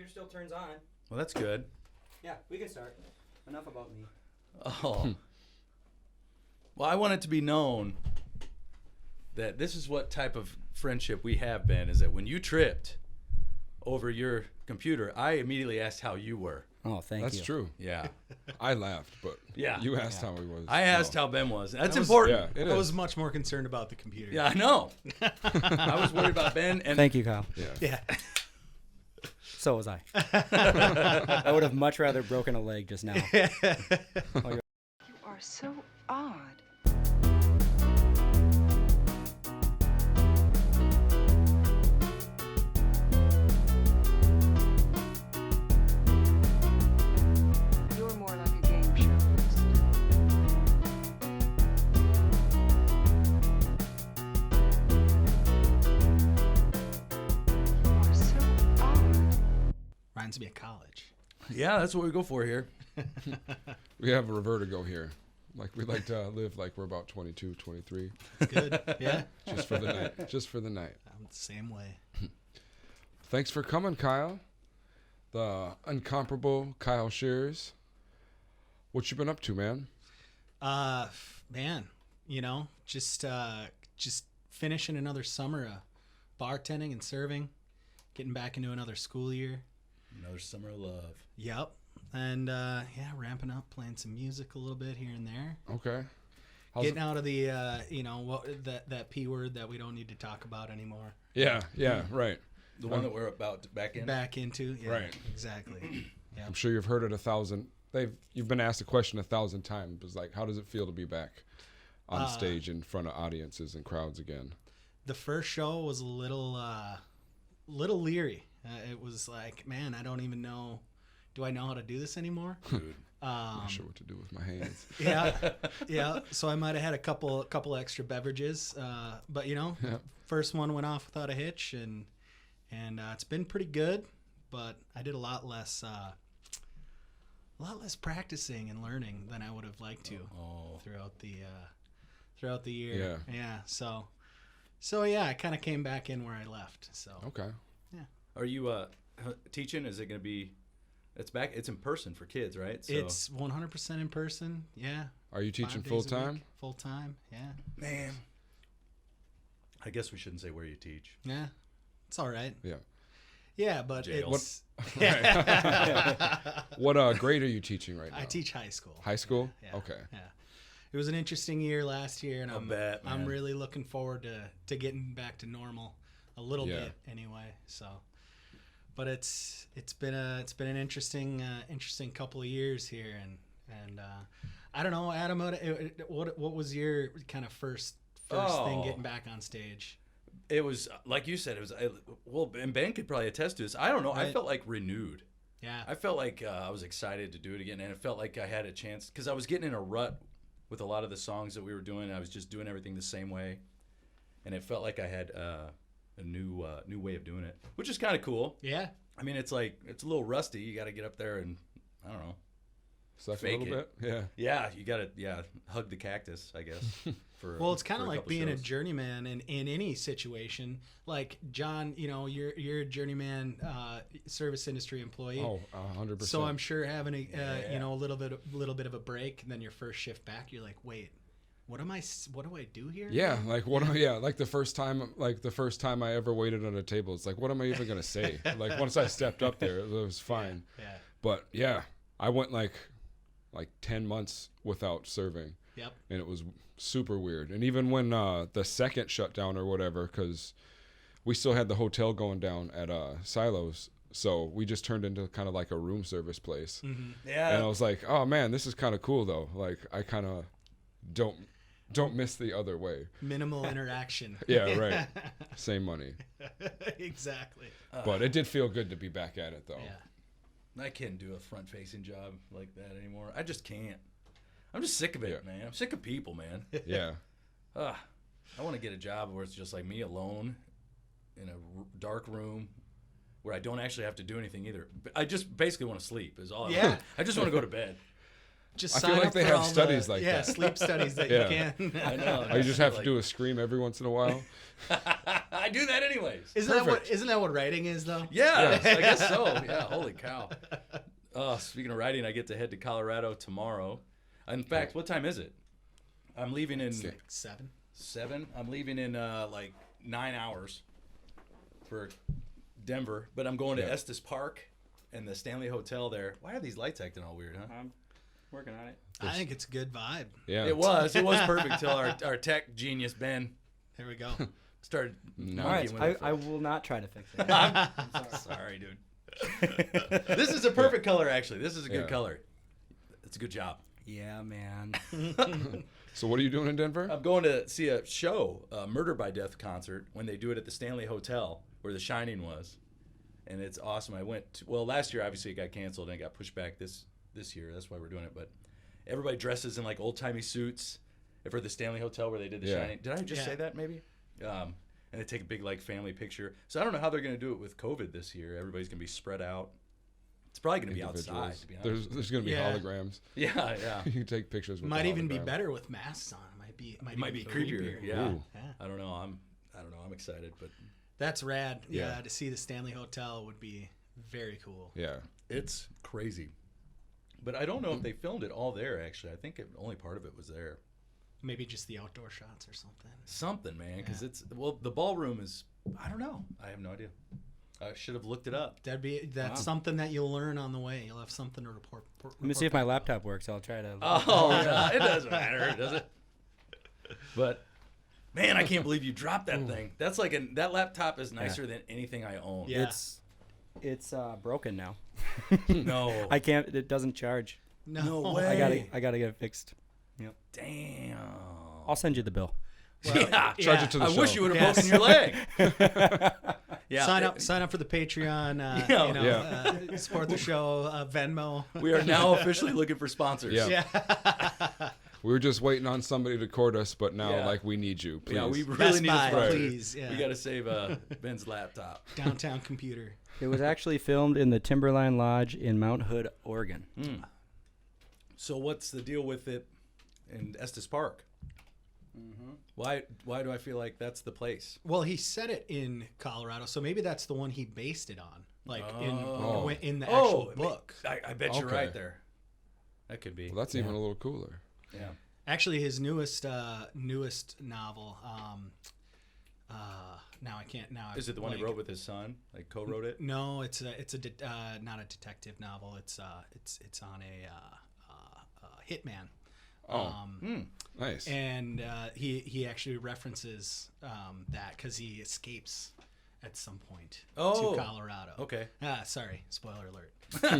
computer still turns on. Well, that's good. Yeah, we can start. Enough about me. Oh. Well, I want it to be known that this is what type of friendship we have, Ben, is that when you tripped over your computer, I immediately asked how you were. Oh, thank That's you. true. Yeah. I laughed, but you asked how he was. I asked how Ben was. That's That was- important. Yeah, it I is. was much more concerned about the computer. Yeah, I know. I was worried about Ben. And Thank you, Kyle. Yeah. Yeah. So was I. I would have much rather broken a leg just now. You are so odd. You're more like a game show host. You are so odd. Reminds me of college. yeah, that's what we go for here. We have a revertigo here. Like, we like to live like we're about 22, 23. Good. Yeah. Just for the night. Just for the night. I'm the same way. Thanks for coming, Kyle. The incomparable Kyle Scherz. What you been up to, man? Man, just finishing another summer of bartending and serving, getting back into another school year. Another summer of love. Yep. And ramping up, playing some music a little bit here and there. Okay. Getting out of the that P word that we don't need to talk about anymore. Yeah, right. The one that we're about to back in. Back into Right. Exactly. Yeah. I'm sure you've heard it 1,000. You've been asked a question 1,000 times. It's like, how does it feel to be back on stage in front of audiences and crowds again? The first show was a little leery. It was like, man, I don't even know. Do I know how to do this anymore? Dude. I'm not sure what to do with my hands. Yeah. So I might have had a couple extra beverages, but first one went off without a hitch, and it's been pretty good. But I did a lot less practicing and learning than I would have liked to throughout the year. Yeah. So yeah, I kind of came back in where I left. So Okay. yeah. Are you teaching? Is it going to be? It's back. It's in person for kids, right? So, It's 100% in person. Yeah. Are you 5 teaching days full a week. time? Full time. Yeah. man. I guess we shouldn't say where you teach. Yeah. It's all right. Yeah. Yeah, but Jail. it's. What grade are you teaching right now? I teach high school. High school? Yeah. Okay. Yeah. It was an interesting year last year, and I'll bet, I'm man. really looking forward to getting back to normal a little Yeah. bit anyway. So, but it's been an interesting couple of years here, and I don't know, Adam, what was your kind of first thing getting back on stage? It was like you said. It was and Ben could probably attest to this. I don't know. I Right. felt like renewed. Yeah. I felt like I was excited to do it again, and it felt like I had a chance because I was getting in a rut with a lot of the songs that we were doing. I was just doing everything the same way, and it felt like I had a new way of doing it, which is kind of cool. Yeah. I mean, it's like it's a little rusty. You got to get up there and I don't know. Suck Fake a little it. bit? Yeah. Yeah, you got to hug the cactus, I guess. Well, it's kind of for like couple being a shows. journeyman in any situation. Like John, you're a journeyman service industry employee. Oh, 100%. So I'm sure having a little bit of a break, and then your first shift back, you're like, wait, what do I do here? Yeah, like like the first time I ever waited on a table, it's like, what am I even gonna say? Like once I stepped up there, it was fine. Yeah. But yeah, I went like 10 months without serving. Yep. And it was super weird. And even when the second shut down or whatever, because we still had the hotel going down at Silos, so we just turned into kind of like a room service place. Mm-hmm. Yeah. And I was like, oh man, this is kind of cool though. Like I kind of don't miss the other way. Minimal interaction. Yeah, right. Same money. Exactly. But it did feel good to be back at it though. Yeah. I can't do a front-facing job like that anymore. I just can't. I'm just sick of it, man. I'm sick of people, man. Yeah. I want to get a job where it's just like me alone in a dark room where I don't actually have to do anything either. I just basically want to sleep is all I want. I just want to go to bed. Just I sign feel like up they for have all studies the, like yeah, that. sleep studies that Yeah. you can. I know. I just have to Like- do a scream every once in a while. I do that anyways. Isn't that what writing is though? Yeah, I guess so. Yeah, holy cow. Oh, speaking of writing, I get to head to Colorado tomorrow. In fact, what time is it? I'm leaving in Like 7. 7. I'm leaving in like 9 hours for Denver, but I'm going to Yeah. Estes Park and the Stanley Hotel there. Why are these lights acting all weird, huh? I'm working on it. I think it's a good vibe. Yeah. It was perfect till our tech genius Ben There we go. started. No. All right, monkeying with it. I will not try to fix it. I'm sorry, dude. This is a perfect color, actually. This is a good Yeah. color. It's a good job. Yeah, man. So what are you doing in Denver? I'm going to see a show, a Murder by Death concert, when they do it at the Stanley Hotel where The Shining was, and it's awesome. I went to, well, last year obviously it got canceled and it got pushed back this year. That's why we're doing it. But everybody dresses in like old timey suits for the Stanley Hotel where they did The Yeah. Shining. Did I just Yeah. say that maybe? And they take a big like family picture. So I don't know how they're going to do it with COVID this year. Everybody's going to be spread out. It's probably going to be outside. Individuals. To be honest. There's going to be Yeah. holograms. Yeah, yeah. You can take pictures with Might the even be hologram. better with masks on. It Might be creepier. Yeah. Ooh. Yeah. I don't know. I'm excited, but That's rad. Yeah. Yeah. To see the Stanley Hotel would be very cool. Yeah. it's crazy. But I don't know if they filmed it all there. Actually, I think only part of it was there. Maybe just the outdoor shots or something. Something, man, because Yeah. it's the ballroom is. I don't know. I have no idea. I should have looked it up. That's Wow. something that you'll learn on the way. You'll have something to report. Let me see if my laptop works. I'll try to. Oh, it doesn't matter, does it? But man, I can't believe you dropped that thing. That's like that laptop is nicer than anything I own. Yeah. It's broken now. No. I can't. It doesn't charge. No way. I gotta get it fixed. Damn. I'll send you the bill. yeah. Charge it to the I show. wish you would have Yes. broken your leg. Yeah. Sign up for the Patreon. Yeah. You know, Yeah. support the show. Venmo. We are now officially looking for sponsors. Yeah. Yeah. We were just waiting on somebody to court us, but now Yeah. like we need you. Please. Yeah, we really Best need Buy, a sponsor. please. Yeah. We got to save Ben's laptop. Downtown computer. It was actually filmed in the Timberline Lodge in Mount Hood, Oregon. So what's the deal with it in Estes Park? Why do I feel like that's the place? Well, he said it in Colorado, so maybe that's the one he based it on, like Oh. in the actual I mean, book. I bet you're Okay. right there. That could be. Well, that's even a little cooler. Yeah. Actually, his newest novel. Now I can't. Now Is it the one he wrote with his son? Like co-wrote it? No, it's not a detective novel. It's on a hitman. Oh. Nice. And he actually references that because he escapes at some point Oh. to Colorado. Okay. Sorry, spoiler alert.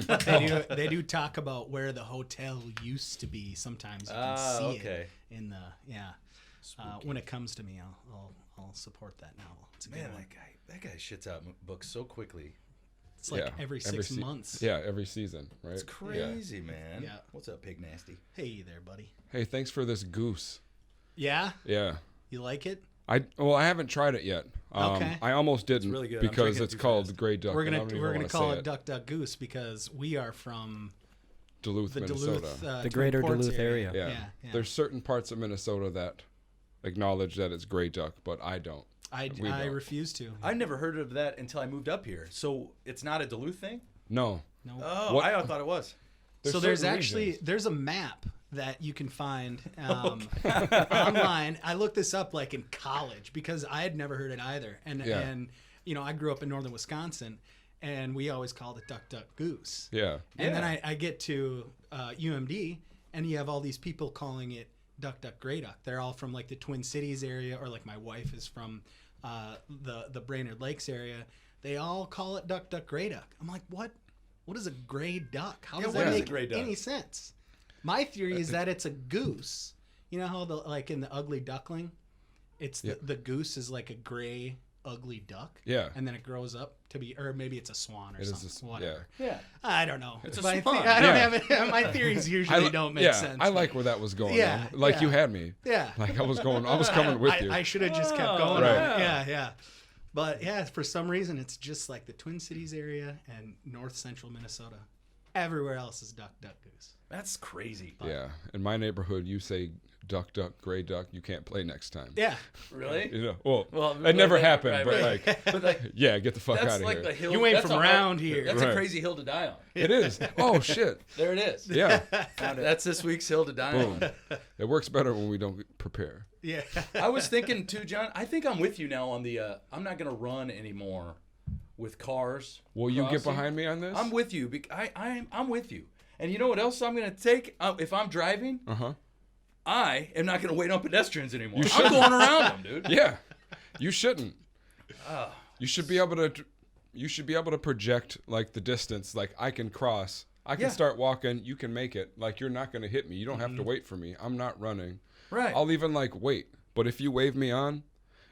But they do talk about where the hotel used to be. Sometimes you can see okay. it in the when it comes to me, I'll support that novel. It's a good Man, one. that guy shits out books so quickly. It's like Yeah, every 6 se- months. Yeah, every season, right? It's crazy, man. Yeah. What's up, Pig Nasty? Hey there, buddy. Hey, thanks for this goose. Yeah, Yeah. you like it? I haven't tried it yet. Okay. I almost didn't really good. I'm because drinking it it's too called fast. Grey Duck. We're and I gonna don't even we're gonna wanna call say it Duck Duck Goose because we are from Duluth, the Minnesota. Duluth, The Twin greater Ports Duluth area. yeah. Yeah. There's certain parts of Minnesota that acknowledge that it's Grey Duck, but I don't. I We don't. refuse to. I never heard of that until I moved up here. So it's not a Duluth thing? No. No. Oh, What? I thought it was. There's certain actually regions. there's a map that you can find online. I looked this up like in college because I had never heard it either. And Yeah. and you know, I grew up in northern Wisconsin and we always called it Duck Duck Goose. Yeah. And then I get to UMD and you have all these people calling it Duck Duck Grey Duck. They're all from like the Twin Cities area, or like my wife is from the Brainerd Lakes area. They all call it Duck Duck Grey Duck. I'm like, what? What is a gray duck? How does what that is a make gray duck? any sense? My theory is that it's a goose. You know how like in the Ugly Duckling, it's the goose is like a gray ugly duck. Yeah. And then it grows up to be, or maybe it's a swan or It is something. a- whatever. Yeah. I don't know. It's a My swan. I don't Yeah. have it. My theories usually don't make yeah, sense. I like where that was going. Yeah, though. Like yeah. you had me. Yeah. Like I was coming with you. I should have just kept Oh, going. right. on it. Yeah. But yeah, for some reason, it's just like the Twin Cities area and north central Minnesota. Everywhere else is duck, duck, goose. That's crazy. Yeah. In my neighborhood, you say duck, duck, gray duck. You can't play next time. Yeah. Really? You know, well, But it never like- happened, right, but right. like, But like, yeah, get the fuck that's out of like here. the hill. You ain't that's from a around hard- here. That's Right. a crazy hill to die on. It is. Oh shit. There it is. Yeah. That's this week's hill to die Boom. on. It works better when we don't prepare. Yeah. I was thinking too, John. I think I'm with you now on the. I'm not gonna run anymore with cars. Will you get crossing. behind me on this? I'm with you. I'm with you. And you know what else I'm gonna take? If I'm driving, Uh-huh. I am not gonna wait on pedestrians anymore. You I'm shouldn't. going around them, dude. Yeah. You shouldn't. Ah. You should be able to. You should be able to project like the distance. Like I can cross. I can Yeah. start walking. You can make it. Like you're not gonna hit me. You don't have to wait for me. I'm not running. Right. I'll even like wait. But if you wave me on,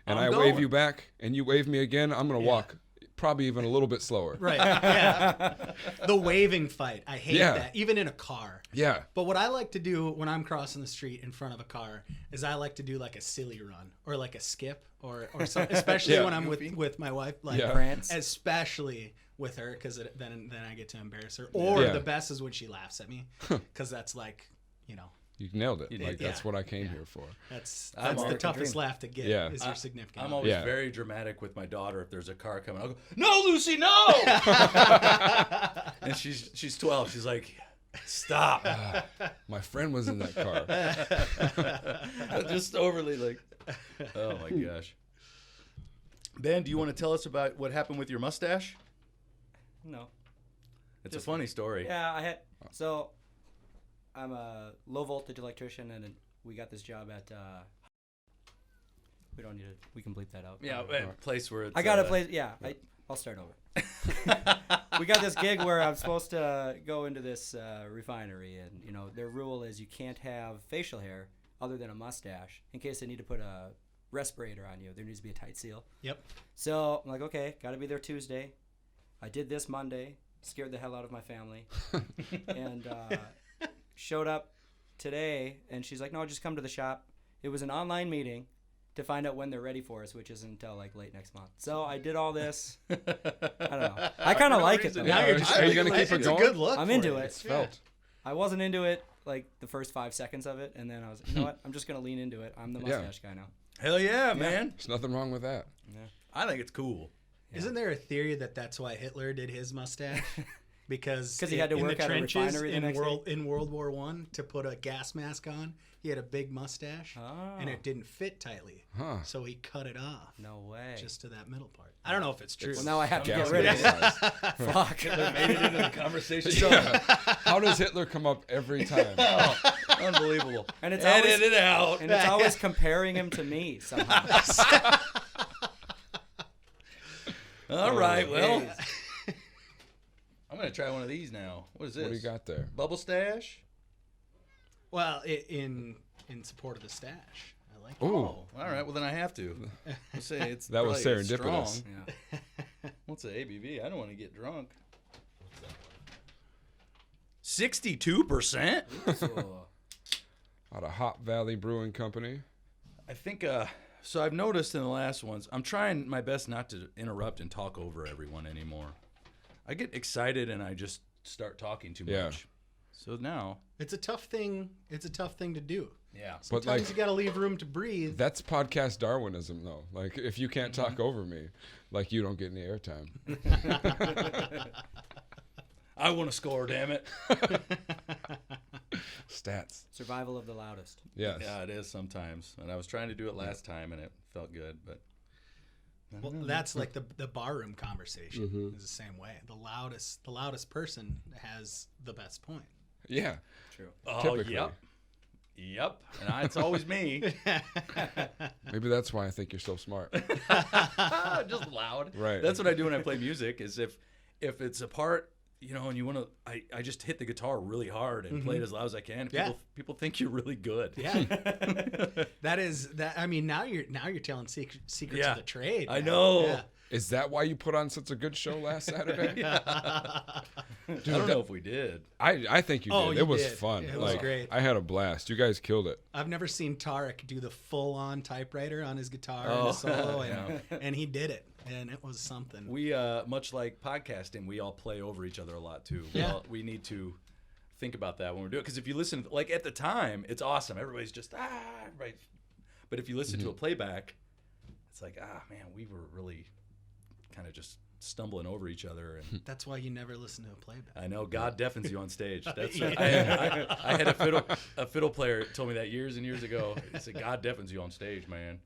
and I'm I wave going. you back, and you wave me again, I'm gonna walk. Probably even a little bit slower. Right. Yeah. The waving fight. I hate Yeah. that. Even in a car. Yeah. But what I like to do when I'm crossing the street in front of a car is I like to do like a silly run or like a skip or something, especially Yeah. when I'm with my wife. Like, Yeah. Prance. especially with her because then I get to embarrass her. Or Yeah. the best is when she laughs at me because that's like, you know, You nailed it. You Like did. that's what I came here for. that's I'm the American toughest dream. laugh to get Yeah. is your significant I'm other. always Yeah. very dramatic with my daughter. If there's a car coming, I'll go, "No, Lucy, no!" And she's 12. She's like, "Stop!" My friend was in that car. Just overly like, oh my gosh. Ben, do you want to tell us about what happened with your mustache? No. It's a funny story. Yeah, I'm a low voltage electrician, and we got this job at. We don't need to. We can bleep that out. Yeah, a place where it's, I got a place. Yeah, I'll start over. We got this gig where I'm supposed to go into this refinery, and their rule is you can't have facial hair other than a mustache in case they need to put a respirator on you. There needs to be a tight seal. Yep. So I'm like, okay, got to be there Tuesday. I did this Monday, scared the hell out of my family, and showed up today, and she's like, no, just come to the shop. It was an online meeting to find out when they're ready for us, which isn't until like late next month. So I did all this. I don't know. I kind of like it though. Now you're just Are you gonna keep it it's going? a good look. I'm for into it. it. It's felt. I wasn't into it like the first 5 seconds of it, and then I was, you know what? I'm just gonna lean into it. I'm the Yeah. mustache guy now. Hell yeah, man. There's nothing wrong with that. I think it's cool. Isn't there a theory that that's why Hitler did his mustache? Because he had to in work the at a trenches refinery the in next World War I to put a gas mask on, he had a big mustache and it didn't fit tightly, Huh. so he cut it off No way. just to that middle part. I don't know if it's true. Well, now I have to Gas get rid of it. mask. Fuck. Made it into the conversation. Yeah. How does Hitler come up every time? Unbelievable. And it's Edit always, it out. and it's always comparing him to me somehow. All right, well. I'm going to try one of these now. What is this? What do you got there? Bubble stash? Well, in support of the stash, I like it. Ooh. Oh, all right. Well, then I have to. Let's say it's That was probably serendipitous. strong. Yeah. What's the ABV? I don't want to get drunk. 62%? So, Out of Hop Valley Brewing Company. I think, so I've noticed in the last ones, I'm trying my best not to interrupt and talk over everyone anymore. I get excited and I just start talking too much. Yeah. So now, It's a tough thing. It's a tough thing to do. yeah. But Sometimes like you got to leave room to breathe. that's podcast Darwinism though. Like if you can't talk over me, like you don't get any airtime. I want to score, damn it. Stats. survival of the loudest. Yes. Yeah, it is sometimes. And I was trying to do it last time and it felt good, but Well, that's like the barroom conversation is the same way. The loudest person has the best point. Yeah. True. oh, Typically. Yep. And it's always me. Maybe that's why I think you're so smart. Just loud. Right. That's what I do when I play music is if it's a part, and you want to, I just hit the guitar really hard and play it as loud as I can. Yeah. People think you're really good. Yeah, that is that. I mean, now you're telling secrets Yeah. of the trade. I man. know. Yeah. Is that why you put on such a good show last Saturday? I don't know if we did. I think you did. Oh, It you was did. fun. It was great. I had a blast. You guys killed it. I've never seen Tarek do the full-on typewriter on his guitar Oh, in a solo, yeah. and he did it, and it was something. We much like podcasting, we all play over each other a lot too. Yeah. We need to think about that when we're doing it, because if you listen, like at the time, it's awesome. Everybody's just right. But if you listen to a playback, it's like man, we were really kind of just stumbling over each other. And That's why you never listen to a playback. I know God deafens you on stage. That's Yeah. I had a fiddle player told me that years and years ago. He said God deafens you on stage, man.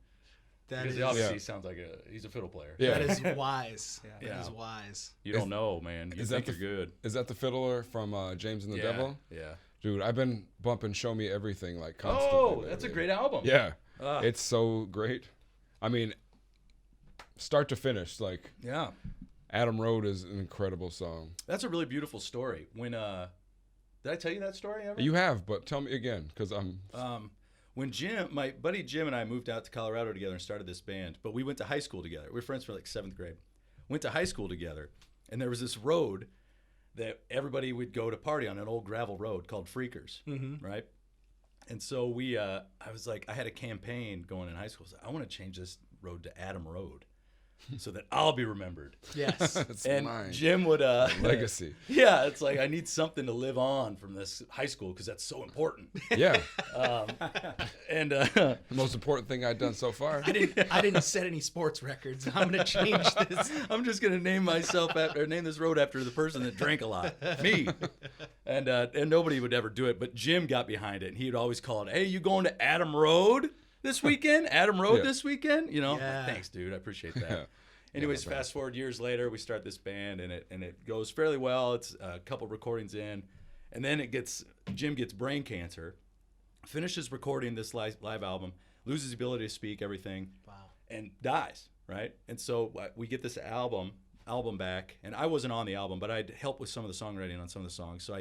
That Because is, obviously he sounds like he's a fiddle player. Yeah. that is wise. Yeah. That Yeah. is wise. You don't know, man. You is think that you're good. Is that the fiddler from James and the Devil? Yeah. Dude, I've been bumping Show Me Everything like constantly. Oh, that's a lately. great album. Yeah. Ah. It's so great. I mean, start to finish, like Yeah. Adam Road is an incredible song. That's a really beautiful story. When did I tell you that story ever? You have, but tell me again, because I'm. When my buddy Jim and I moved out to Colorado together and started this band, but we went to high school together. We were friends for like 7th grade. Went to high school together, and there was this road that everybody would go to party on, an old gravel road called Freakers, right? And so I was like, I had a campaign going in high school. So I want to change this road to Adam Road, so that I'll be remembered. Yes. It's And mine. Jim would Legacy. Yeah, it's like I need something to live on from this high school because that's so important. Yeah. And The most important thing I've done so far. I didn't set any sports records. I'm gonna change this. I'm just gonna name this road after the person that drank a lot, me. And nobody would ever do it, but Jim got behind it, and he'd always call it, "Hey, you going to Adam Road this weekend? Adam Road Yeah. this weekend?" You know, Yeah. thanks, dude. I appreciate that. Yeah. Anyways, Yeah, fast forward years later, we start this band, and it goes fairly well. It's a couple recordings in, and then Jim gets brain cancer, finishes recording this live album, loses the ability to speak, everything, Wow. and dies. Right, and so we get this album back, and I wasn't on the album, but I'd helped with some of the songwriting on some of the songs, so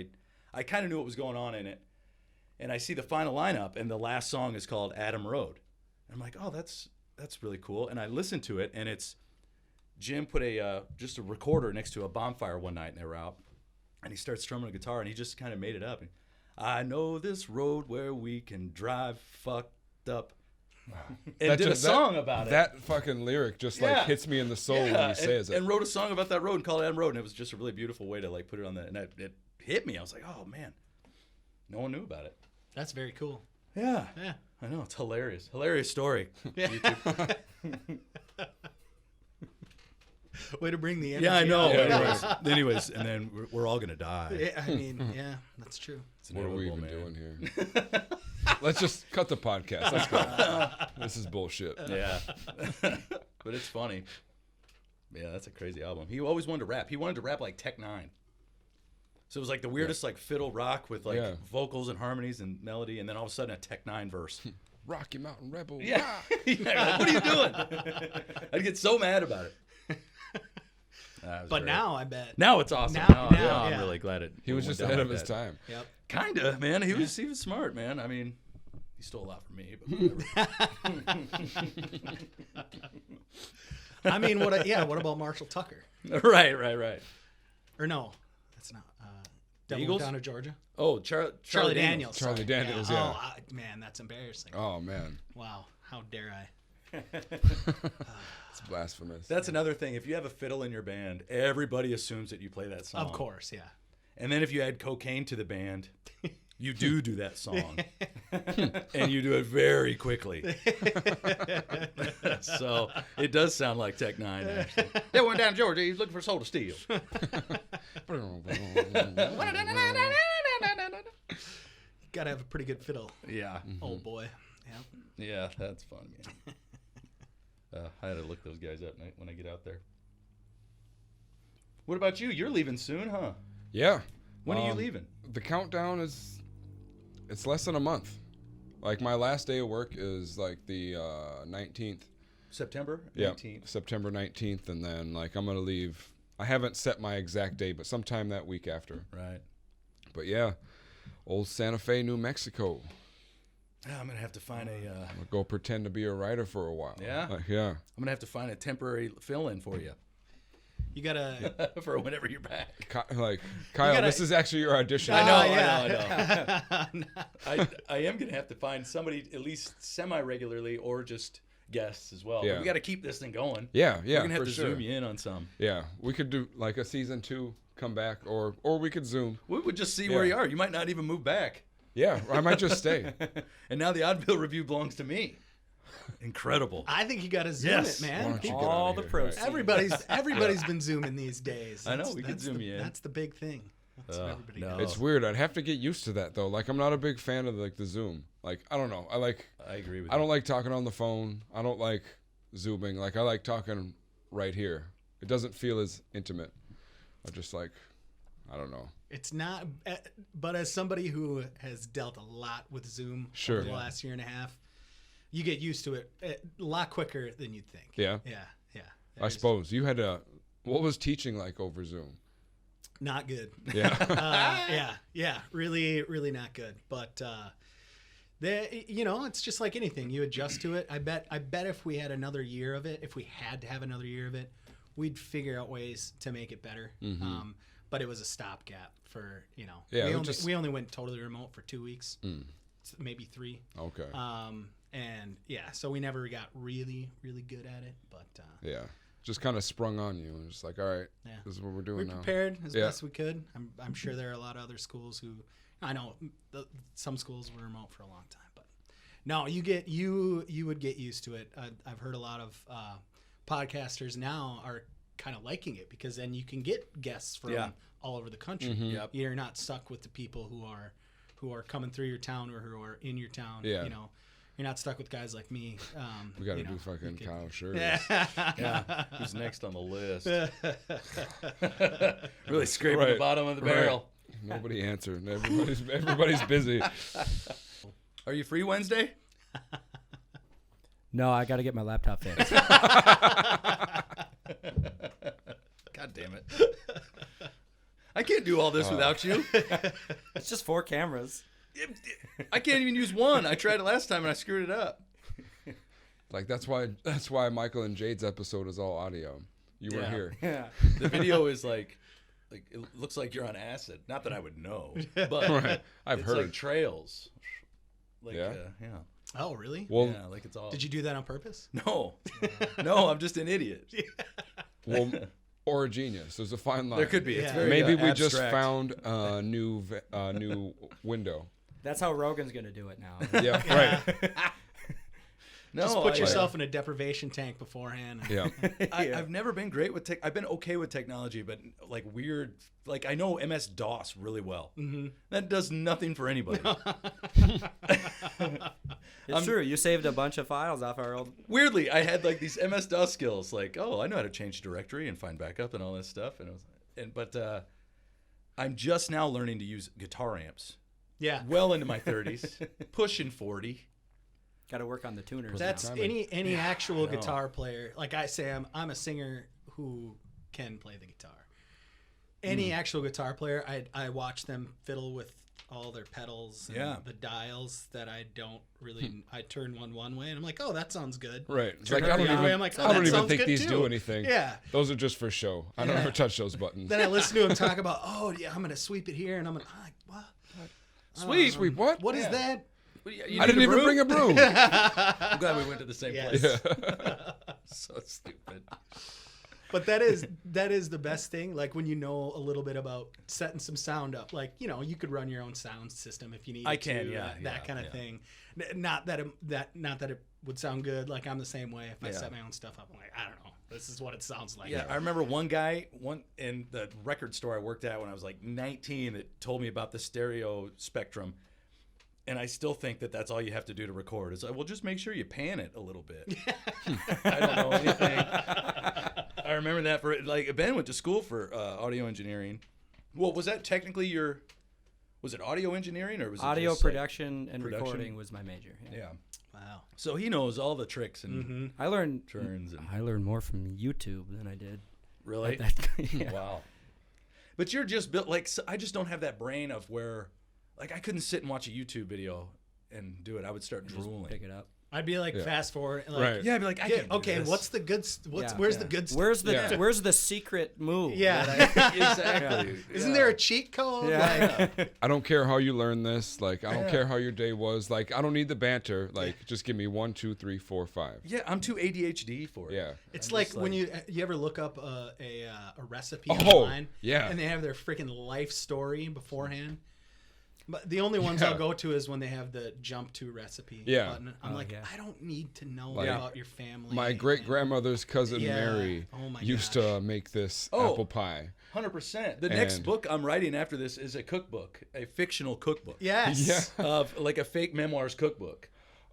I kind of knew what was going on in it. And I see the final lineup, and the last song is called Adam Road. And I'm like, oh, that's really cool. And I listened to it, and it's Jim put just a recorder next to a bonfire one night, and they were out, and he starts strumming a guitar, and he just kind of made it up. I know this road where we can drive fucked up. And did a song about it. That fucking lyric just like Yeah. hits me in the soul when he says it. And wrote a song about that road and called it Adam Road, and it was just a really beautiful way to like put it on that. And it hit me. I was like, oh man, no one knew about it. That's very cool. Yeah, Yeah. I know, it's hilarious. Hilarious story. Yeah. YouTube. Way to bring the energy. Yeah, I know. out. Anyways, and then we're all gonna die. Yeah, I mean, yeah, that's true. It's What are we even inevitable, man. doing here? Let's just cut the podcast. Let's go. This is bullshit. Yeah, but it's funny. Yeah, that's a crazy album. He always wanted to rap. He wanted to rap like Tech Nine. So it was like the weirdest like fiddle rock with like Yeah. vocals and harmonies and melody, and then all of a sudden a Tech Nine verse. Rocky Mountain Rebel. Yeah. Yeah, like, what are you doing? I'd get so mad about it. That was But great. now I bet. Now it's awesome. Now, I'm yeah. really glad it. He was went just down ahead like of his that. time. Yep. Kinda, man. He was smart, man. I mean, he stole a lot from me, but whatever. I mean, what about Marshall Tucker? right. Or no, that's not. Devil Eagles? Down to Georgia. Oh, Charlie Daniels. Charlie sorry. Daniels, yeah. Oh, man, that's embarrassing. Oh man, Wow, how dare I? it's blasphemous. That's another thing. If you have a fiddle in your band, everybody assumes that you play that song. Of course, yeah. And then if you add cocaine to the band, you do that song. And you do it very quickly. So it does sound like Tech Nine, actually. They went down to Georgia. He's looking for Soul to Steal. Gotta have a pretty good fiddle, Yeah. old boy. Yep. Yeah, that's fun, man. I had to look those guys up when I get out there. What about you? You're leaving soon, huh? Yeah. When are you leaving? The countdown it's less than a month. Like my last day of work is like the 19th. September 19th. Yeah, September 19th, and then like I'm gonna leave. I haven't set my exact date, but sometime that week after. Right. But yeah, old Santa Fe, New Mexico. Yeah, I'm gonna have to find a. I'm gonna go pretend to be a writer for a while. Yeah? Yeah. I'm gonna have to find a temporary fill-in for you. You gotta. for whenever you're back. Like, Kyle, gotta- this is actually your audition. I know, I know. I am gonna have to find somebody at least semi-regularly or just guests as well. Yeah. We got to keep this thing going. Yeah, We're gonna have for to sure. zoom you in on some. Yeah, we could do like a season 2, come back, or we could Zoom. We would just see where Yeah. you are. You might not even move back. Yeah, I might just stay. And now the Oddville Revue belongs to me. Incredible. I think you gotta zoom Yes. it, Why man. don't you get All outta the here? proceeds. Right. Everybody's been zooming these days. I know, we could zoom you in. That's the big thing. That's what everybody no. does. It's weird. I'd have to get used to that though. Like, I'm not a big fan of like the Zoom. Like, I don't know. I agree with I you. don't like talking on the phone. I don't like Zooming. Like, I like talking right here. It doesn't feel as intimate. I just like, I don't know. It's not, but as somebody who has dealt a lot with Zoom Sure. over the last year and a half, you get used to it a lot quicker than you'd think. Yeah. Yeah. I There's- suppose you had what was teaching like over Zoom? Not good. Yeah. Yeah. Really, really not good. But it's just like anything. You adjust to it. I bet if we had another year of it, if we had to have another year of it, we'd figure out ways to make it better. But it was a stopgap for Yeah, we only went totally remote for 2 weeks, maybe 3. Okay. And yeah, so we never got really, really good at it. But Yeah. Just kind of sprung on you and just like, all right, Yeah. this is what we're we doing now. prepared as Yeah. best we could. I'm sure there are a lot of other schools who, I know some schools were remote for a long time, but no, you would get used to it. I've heard a lot of podcasters now are kind of liking it because then you can get guests from all over the country. Yep. You're not stuck with the people who are coming through your town or who are in your town. Yeah. You're not stuck with guys like me. We got to do fucking Kyle Scherz. Yeah. Who's next on the list? Really scraping the Right. bottom of the Right. barrel. Nobody answered. Everybody's busy. Are you free Wednesday? No, I got to get my laptop fixed. God damn it. I can't do all this without you. It's just 4 cameras. I can't even use one. I tried it last time and I screwed it up. Like that's why Michael and Jade's episode is all audio. You weren't Yeah. here. Yeah. The video is like it looks like you're on acid. Not that I would know, but Right. I've it's heard. like trails. Like Yeah? yeah. Oh, really? Well, Yeah, like it's all. Did you do that on purpose? No, no, I'm just an idiot. well, or a genius. There's a fine line. There could be. It's Yeah. very Maybe we just abstract. found a new window. That's how Rogan's going to do it now. Yeah. Right. No, Just put I- yourself in a deprivation tank beforehand. Yeah. I've never been great with tech. I've been okay with technology, but like weird. Like I know MS DOS really well. Mm-hmm. That does nothing for anybody. It's true. You saved a bunch of files off our old. Weirdly, I had like these MS DOS skills. Like, oh, I know how to change directory and find backup and all this stuff. But I'm just now learning to use guitar amps. Yeah. Well into my 30s, pushing 40. Got to work on the tuners. That's now. any actual know. guitar player. Like I say, I'm a singer who can play the guitar. Any actual guitar player, I watch them fiddle with all their pedals and the dials that I don't really. I turn one way and I'm like, oh, that sounds good. Right. It's Turn like I it don't the other even. way, I'm like, oh, I don't that even sounds think good these too. do anything. Yeah. Those are just for show. I don't ever touch those buttons. Then I listen to him talk about, oh yeah, I'm gonna sweep it here, and I'm like, what? Sweet. Sweet. What? What is Yeah. that? I didn't even bring a broom. I'm glad we went to the same Yes. place. Yeah. So stupid. But that is the best thing. Like when you know a little bit about setting some sound up. Like you could run your own sound system if you need. I can, to, yeah, that kind of thing. Not that it would sound good. Like I'm the same way. If I set my own stuff up, I'm like, I don't know. This is what it sounds like. Yeah, I remember one guy in the record store I worked at when I was like 19 that told me about the stereo spectrum. And I still think that that's all you have to do to record. It's like, well, just make sure you pan it a little bit. I don't know anything. I remember that like Ben went to school for audio engineering. Well, was that technically was it audio engineering or was it Audio just, like, production and production? recording was my major. Yeah. Wow. So he knows all the tricks and I learned turns. And, I learned more from YouTube than I did. really? Yeah. Wow. But you're just built like I just don't have that brain of where like I couldn't sit and watch a YouTube video and do it. I would start Just drooling. pick it up. I'd be like, Yeah. fast forward. Like, Right. Yeah, I'd be like, I can't do okay, this. what's the good? Yeah. Where's Yeah. the good? Where's the secret move? Yeah. Exactly. Isn't there a cheat code? Yeah. Like, I don't care how you learn this. Like, I don't care how your day was. Like, I don't need the banter. Like, just give me 1, 2, 3, 4, 5. Yeah, I'm too ADHD for it. Yeah. it's I'm like just when you ever look up a recipe Oh, online, yeah. and they have their freaking life story beforehand. But the only ones I'll go to is when they have the jump to recipe Yeah. button. I'm like, yeah. I don't need to know Like, about your family. My great grandmother's cousin Yeah. Mary Oh my used gosh. to make this Oh. apple pie. 100%. The next And- book I'm writing after this is a cookbook, a fictional cookbook. Yes. Yeah. Of like a fake memoirs cookbook.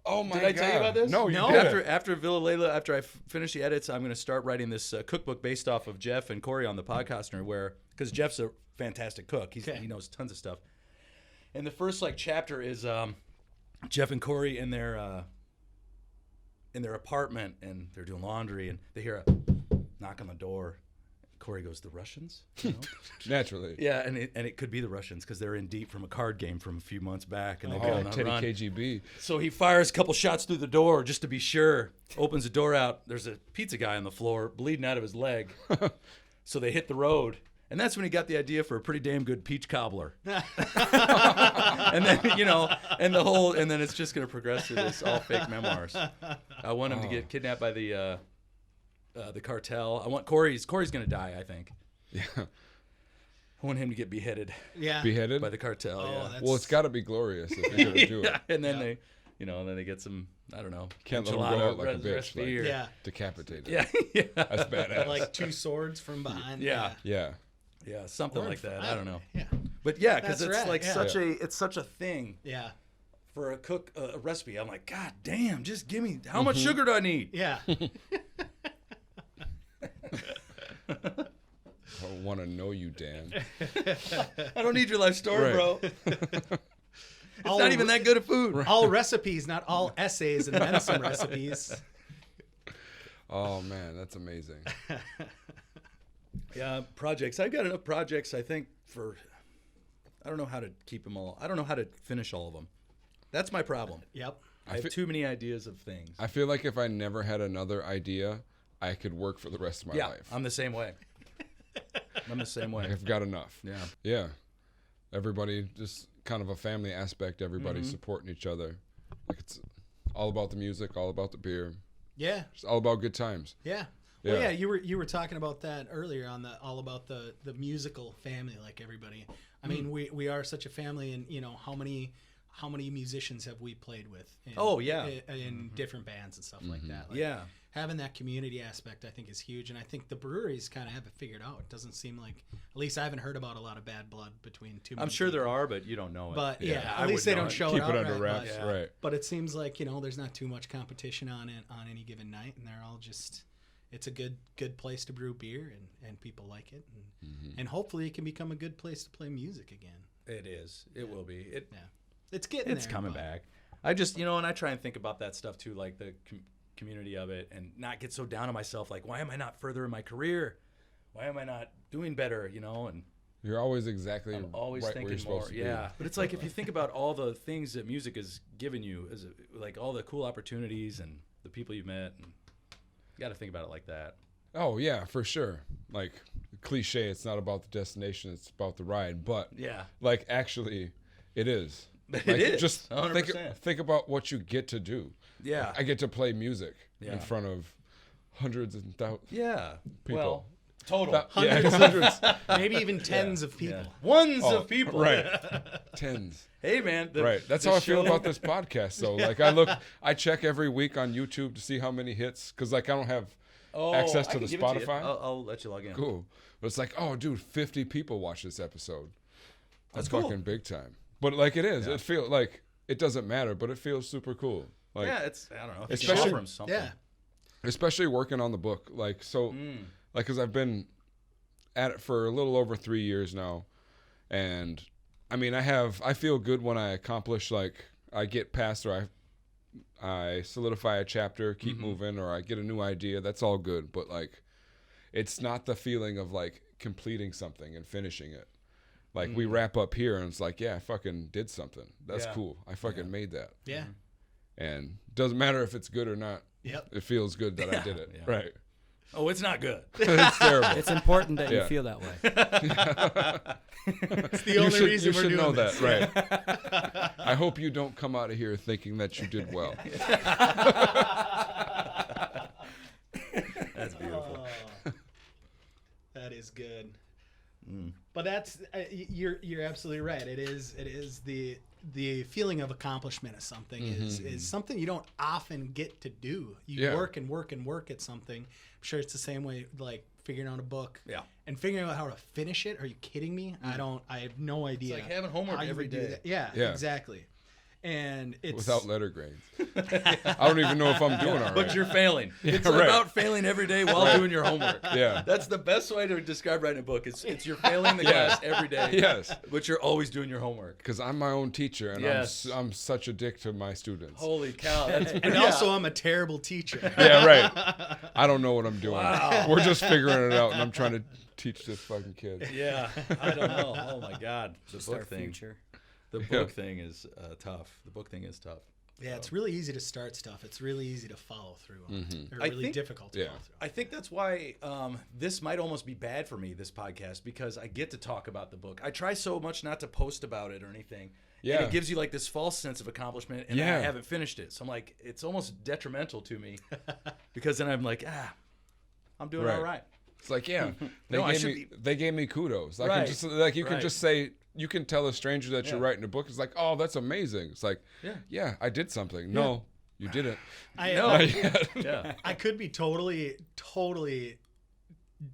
Oh my Did I god! tell you about this? No, you No. didn't. After Villa Layla, after I finish the edits, I'm going to start writing this cookbook based off of Jeff and Corey on the podcaster, where because Jeff's a fantastic cook, he knows tons of stuff. And the first chapter is Jeff and Corey in their apartment, and they're doing laundry, and they hear a knock on the door. Corey goes, "The Russians?" You know? Naturally. Yeah, and it could be the Russians because they're in deep from a card game from a few months back, and they've Oh, gone on a Teddy run. KGB. So he fires a couple shots through the door just to be sure. Opens the door out. There's a pizza guy on the floor bleeding out of his leg. So they hit the road. And that's when he got the idea for a pretty damn good peach cobbler. And then, and then it's just going to progress to this all fake memoirs. I want him to get kidnapped by the cartel. I want Corey's going to die, I think. Yeah. I want him to get beheaded Yeah. Beheaded. by the cartel. Oh, yeah. that's- Well, it's got to be glorious if you're gonna do Yeah, it. and then they get some, I don't know, Can't let 'em go enchilada out like a bitch, recipe like- or- Yeah. Decapitated. yeah, yeah, That's badass. Like 2 swords from behind. Yeah. Yeah. yeah, something like that. I don't know, Yeah. but yeah, because That's it's right, yeah. it's such a thing Yeah. for a recipe. I'm like, God damn, just give me how much sugar do I need? Yeah. I don't want to know you, Dan. I don't need your life story, Right. bro. It's All not even that good of food. All recipes, not all essays and medicine recipes. Oh man, that's amazing. Yeah, projects. I've got enough projects, I think, I don't know how to keep them all. I don't know how to finish all of them. That's my problem. Yep. I have too many ideas of things. I feel like if I never had another idea, I could work for the rest of my life. I'm the same way. I'm the same way. I've got enough. Yeah. Yeah. Everybody, just kind of a family aspect. Everybody supporting each other. Like it's all about the music, all about the beer. Yeah. It's all about good times. Yeah. Yeah. Well, yeah, you were talking about that earlier on all about the musical family, like everybody. I mean, we are such a family, and how many musicians have we played with? In different bands and stuff like that. Like, Yeah. having that community aspect, I think, is huge, and I think the breweries kind of have it figured out. It doesn't seem like, at least I haven't heard about a lot of bad blood between two. I'm sure there are, but you don't know it. But I at least would they know don't it. show Keep it out. it under right, wraps, but, right? But it seems like there's not too much competition on any given night, and they're all just. It's a good place to brew beer, and people like it, and hopefully it can become a good place to play music again. It is. It will be. It's getting It's there, coming but- back. I just, and I try and think about that stuff too, like the community of it, and not get so down on myself. Like, why am I not further in my career? Why am I not doing better? And You're always exactly I'm always right where you're thinking more. supposed to be. Yeah, but it's like if you think about all the things that music has given you, like all the cool opportunities and the people you've met, and you got to think about it like that. Oh yeah, for sure. Like cliche, it's not about the destination; it's about the ride. But Yeah, like actually, it is. It Like, is, Just 100%. think about what you get to do. Yeah, Like, I get to play music Yeah. in front of hundreds and thousands. yeah. people. Well, total Yeah, hundreds, Maybe even tens of people. ones Oh, of people. right? Tens. Hey man. Right. That's how I feel about this podcast. So like, I check every week on YouTube to see how many hits, because like I don't have access to I the can give it to you. Spotify. I'll let you log in. Cool. But it's like, oh, dude, 50 people watch this episode. That's That's cool. fucking big time. But like it is. It feels like it doesn't matter, but it feels super cool. Like, Yeah, it's I don't know. If you Especially- can offer 'em something. Yeah. especially working on the book. Like so, like because I've been at it for a little over 3 years now, and I mean, I feel good when I accomplish, like I get past, or I solidify a chapter, keep moving, or I get a new idea. That's all good, but like it's not the feeling of like completing something and finishing it. Like we wrap up here and it's like, yeah, I fucking did something. That's Yeah. cool. I fucking made that. Yeah. and doesn't matter if it's good or not. Yep. It feels good that I did it. Yeah. Right. Oh, it's not good. It's terrible. It's important that you Yeah. feel that way. It's the only reason you we're should doing know this. that, right? I hope you don't come out of here thinking that you did well. That's beautiful. Oh, that is good. But that's you're absolutely right. It is the feeling of accomplishment of something is something you don't often get to do. You work and work and work at something. I'm sure it's the same way like figuring out a book. Yeah. And figuring out how to finish it. Are you kidding me? I have no idea. It's like having homework how you every would do day. that. Yeah, Yeah. exactly. And it's Without letter grades. I don't even know if I'm doing all right. But you're failing. It's right. about failing every day while doing your homework. Yeah. That's the best way to describe writing a book. It's you're failing the class every day. Yes. But you're always doing your homework. Because I'm my own teacher, and Yes. I'm such a dick to my students. Holy cow. That's, and also I'm a terrible teacher. Yeah, right. I don't know what I'm doing. Wow. We're just figuring it out, and I'm trying to teach this fucking kid. Yeah. I don't know. Oh my God. The Just our book thing. future. The book thing is tough. The book thing is tough. Yeah, it's really easy to start stuff. It's really easy to follow through on. Or I really think- difficult to yeah. follow through. I think that's why this might almost be bad for me, this podcast, because I get to talk about the book. I try so much not to post about it or anything. Yeah. And it gives you like this false sense of accomplishment, and Yeah. I haven't finished it. So I'm like, it's almost detrimental to me because then I'm like, I'm doing Right. all right. It's like, yeah, No, I should they gave me kudos. I Right. can just like you can Right. just say you can tell a stranger that you're Yeah. writing a book. It's like, oh, that's amazing. It's like, yeah, I did something. No, you didn't. No. Not yet. Yeah. I could be totally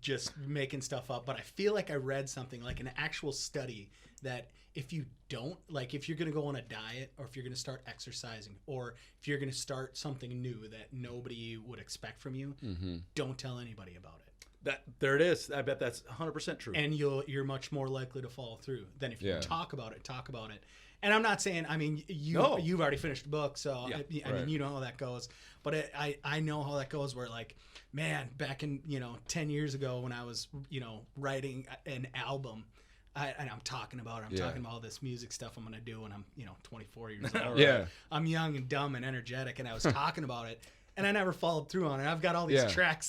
just making stuff up, but I feel like I read something like an actual study that if you don't, like if you're going to go on a diet or if you're going to start exercising or if you're going to start something new that nobody would expect from you, don't tell anybody about it. There it is. I bet that's 100% true. And you're much more likely to follow through than if you Yeah. talk about it. And I'm not saying, I mean, No. you've already finished the book, so Yeah, I right. mean, you know how that goes. But I know how that goes. Where like, man, back in 10 years ago when I was writing an album, and I'm talking about it. I'm Yeah. talking about all this music stuff I'm gonna do when I'm 24 years old. Yeah. I'm young and dumb and energetic, and I was talking about it. And I never followed through on it. I've got all these Yeah. tracks,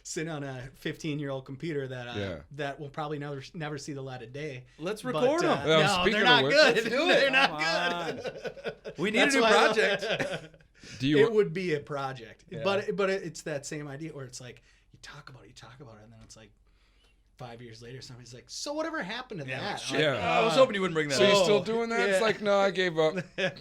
sitting on a 15-year-old computer that will probably never see the light of day. Let's But, record them. Well, no, speaking they're of not which- good. Let's do it. They're not Come good. We need That's a new why- project. Do you? It would be a project, Yeah. but it's that same idea where it's like you talk about it, and then it's like 5 years later, somebody's like, "So whatever happened to that?" Shit. Yeah. I was hoping you wouldn't bring that So you up. still doing that? It's yeah. like, no, I gave up.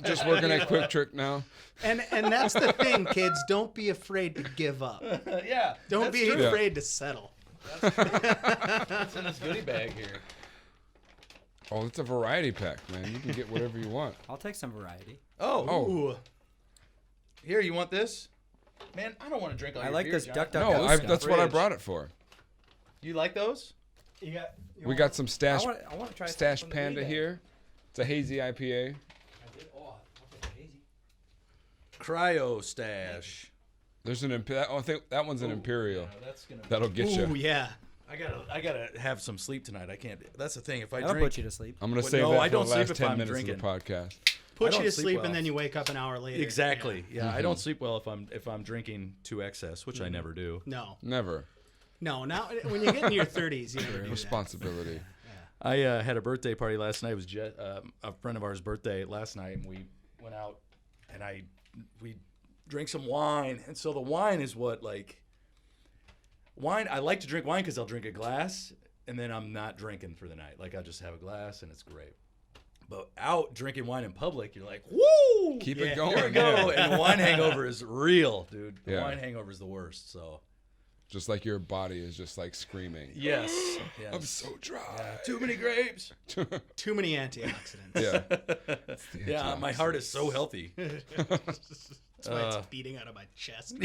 Just working at Quick Trick now. And that's the thing, kids. Don't be afraid to give up. Yeah. Don't that's be true. afraid to settle. That's in this goodie bag here. Oh, it's a variety pack, man. You can get whatever you want. I'll take some variety. Oh. Ooh. Here, you want this? Man, I don't want to drink all I your like beer, this John. duck duck. No, Ghost stuff. that's what I Fridge. brought it for. You like those? We got some stash I want to try Stash some from the Panda goodie bag. here. It's a hazy IPA. I'll take the hazy. Cryo stash. There's an I think that one's an Imperial. Yeah, that's gonna. That'll get Ooh, you. yeah. I gotta have some sleep tonight. I can't. That's the thing. If I That'll drink, put you to sleep. I'm gonna Well, save no, that I for don't the sleep last if 10 I'm minutes drinking. of the podcast. Put I you don't to sleep sleep well. and then you wake up an hour later. exactly. Yeah, I don't sleep well if I'm drinking to excess, which I never do. Yeah. Never. No. Now when you get into your 30s, you never do that. Responsibility. I had a birthday party last night. It was a friend of ours' birthday last night, and we went out and we drank some wine. And so the wine is what wine. I like to drink wine because I'll drink a glass and then I'm not drinking for the night. Like I just have a glass and it's great. But out drinking wine in public, you're like, woo! Keep Yeah. it going. Here we go. yeah. And the wine hangover is real, dude. The Yeah. wine hangover is the worst. So Just like your body is just like screaming. yes, I'm so dry. too many grapes. Too many antioxidants. Yeah. Yeah, my heart is so healthy. That's why it's beating out of my chest.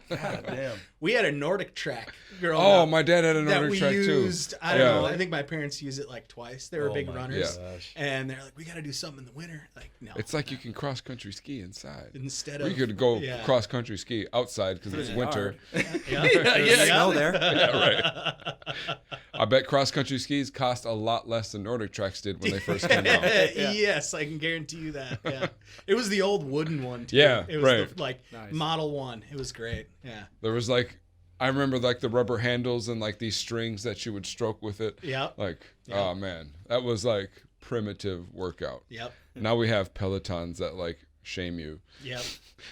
God damn. We had a Nordic track growing Oh, up my dad had a that Nordic we track used. too. I don't Yeah. know. I think my parents used it like twice. They were Oh big my runners, gosh. and they're like, "We got to do something in the winter." Like, no. It's like you can cross country ski inside. instead of We could go yeah. cross country ski outside because it's winter. Yeah. Yeah, Snow there. Yeah, right. I bet cross-country skis cost a lot less than Nordic Treks did when they first came out. Yes, I can guarantee you that. Yeah, it was the old wooden one too. Yeah, it was right. the, Nice. Model 1. It was great. Yeah. There was like, I remember like the rubber handles and like these strings that you would stroke with it. Yep. Like, Yep. oh man, that was like primitive workout. Yep. Now we have Pelotons that like shame you. Yep.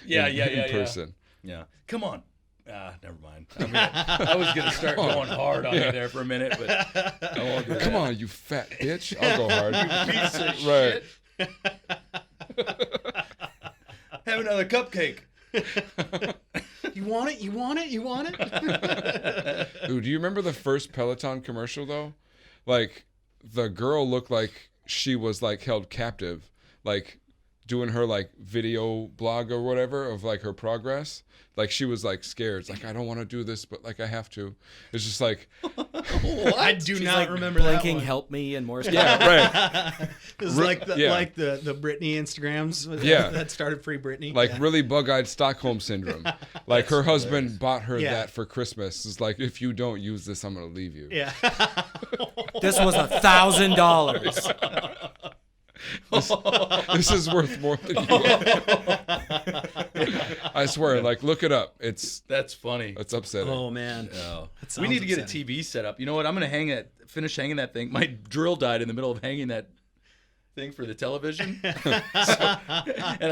in person. Yeah. Come on. Never mind. I mean, I was gonna start going hard on you there for a minute, but I won't do Come that. on, you fat bitch. I'll go hard. Piece of Right. shit. Have another cupcake. You want it? You want it? You want it? Ooh, do you remember the first Peloton commercial though? Like the girl looked like she was like held captive, like doing her like video blog or whatever of like her progress. Like she was like scared. It's like, I don't want to do this, but like I have to. It's just like, I do She's not like remember blinking, that one. "Help me" and Morse. yeah, right. It was Re- yeah. like the Britney Instagrams Yeah. that started Free Britney. Like Yeah. really bug-eyed Stockholm syndrome. Like her husband bought her Yeah. that for Christmas. It's like, if you don't use this, I'm gonna leave you. Yeah. This was $1,000. This is worth more than you are. I swear, like look it up. It's funny. upsetting. Oh man. Oh. That We need to sounds get a upsetting. TV set up. You know what? I'm gonna finish hanging that thing. My drill died in the middle of hanging that thing for the television, and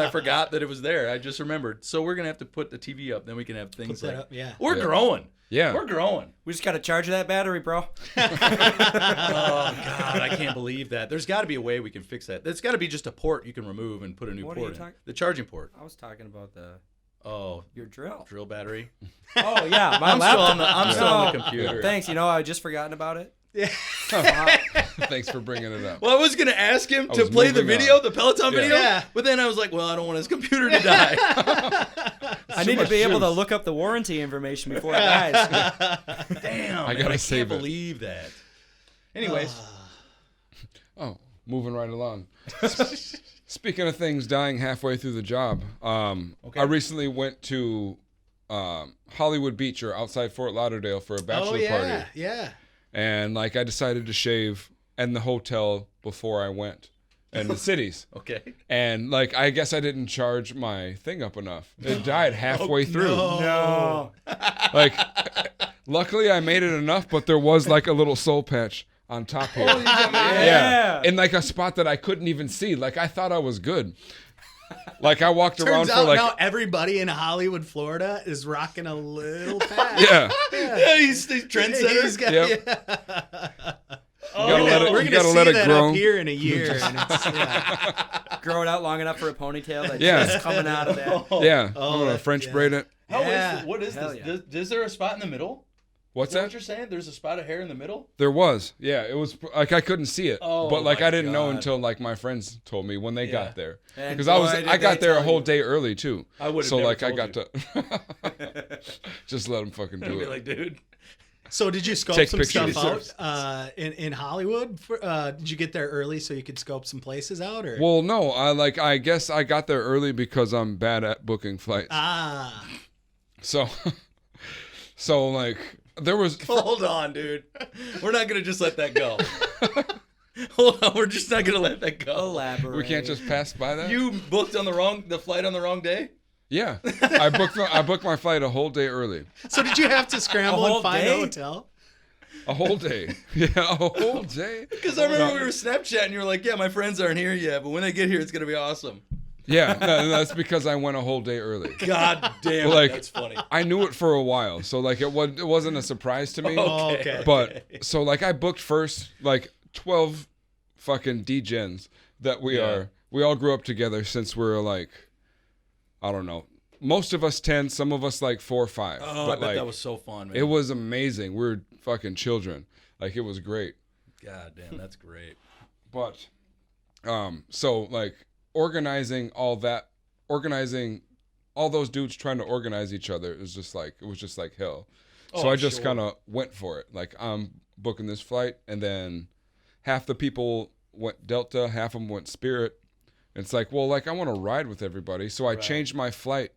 I forgot that it was there. I just remembered. So we're gonna have to put the TV up. Then we can have things Put that like. up, yeah. We're Yeah. growing. Yeah. We're growing. We just got to charge that battery, bro. Oh God, I can't believe that. There's got to be a way we can fix that. There's got to be just a port you can remove and put a new What are you port in. talking- The charging port. I was talking about Oh, your drill. drill battery. Oh yeah, my I'm laptop. still on the No. computer. Thanks. You know, I just forgotten about it. Thanks for bringing it up. Well, I was gonna ask him I to was play the moving video, on. the Peloton Yeah. video, Yeah. but then I was like, well, I don't want his computer to die. I too need to much be able to juice. look up the warranty information before it dies. Damn, I man, gotta I save it. can't believe that. Anyways, Oh, moving right along. Speaking of things dying halfway through the job, I recently went to Hollywood Beach or outside Fort Lauderdale for a bachelor party. Yeah. And like I decided to shave in the hotel before I went and the cities. okay. And like I guess I didn't charge my thing up enough. It died halfway through. No. Like luckily I made it enough, but there was like a little soul patch on top here. Yeah. In like a spot that I couldn't even see. Like I thought I was good. Like I walked around Turns for out like now everybody in Hollywood, Florida is rocking a little patch. yeah. Yeah, he's trendsetter. He's got, Yep. yeah. You gotta let it, We're you gonna gotta see let it that grow. up here in a year. And it's, yeah. Grow it out long enough for a ponytail that's Yeah. just coming out of that. Yeah. Oh, I'm gonna that- French yeah. braid it. How is Yeah. what is Hell this? yeah. Is there a spot in the middle? What's Is that that? what you're saying? There's a spot of hair in the middle? There was. Yeah, it was like I couldn't see it. Oh, but like my I didn't know God. until like my friends told me when they Yeah. got there. And Because boy, did I got they there a tell whole you. day early too. I would have So never like I told got to just let them fucking I'd do be it. like, dude. So did you scope Take some pictures. stuff out in Hollywood? Did you get there early so you could scope some places out? Or Well, no, I guess I got there early because I'm bad at booking flights. So like there was Hold on, dude. We're not gonna just let that go. Hold on, we're just not gonna let that go. Elaborate. we can't just pass by that. You booked on the flight on the wrong day? Yeah, I booked my flight a whole day early. so did you have to scramble A whole and find day? a hotel? A whole day. Yeah, a whole day. Because I remember we were Snapchatting, you were like, yeah, my friends aren't here yet, but when they get here, it's gonna be awesome. Yeah, no, that's because I went a whole day early. God damn, Like- that's funny. I knew it for a while, so like it wasn't a surprise to me. Oh, okay. But so like I booked first like 12 fucking degens that we all grew up together since we were like, I don't know, most of us 10, some of us like 4 or 5. Oh, but I bet like that was so fun, man. it was amazing. We were fucking children. Like it was great. God damn, that's great. But so like organizing all those dudes trying to organize each other it was just like hell. So Oh, I just sure. kind of went for it. Like I'm booking this flight, and then half the people went Delta, half of them went Spirit. It's like, well, like I want to ride with everybody, so I changed my flight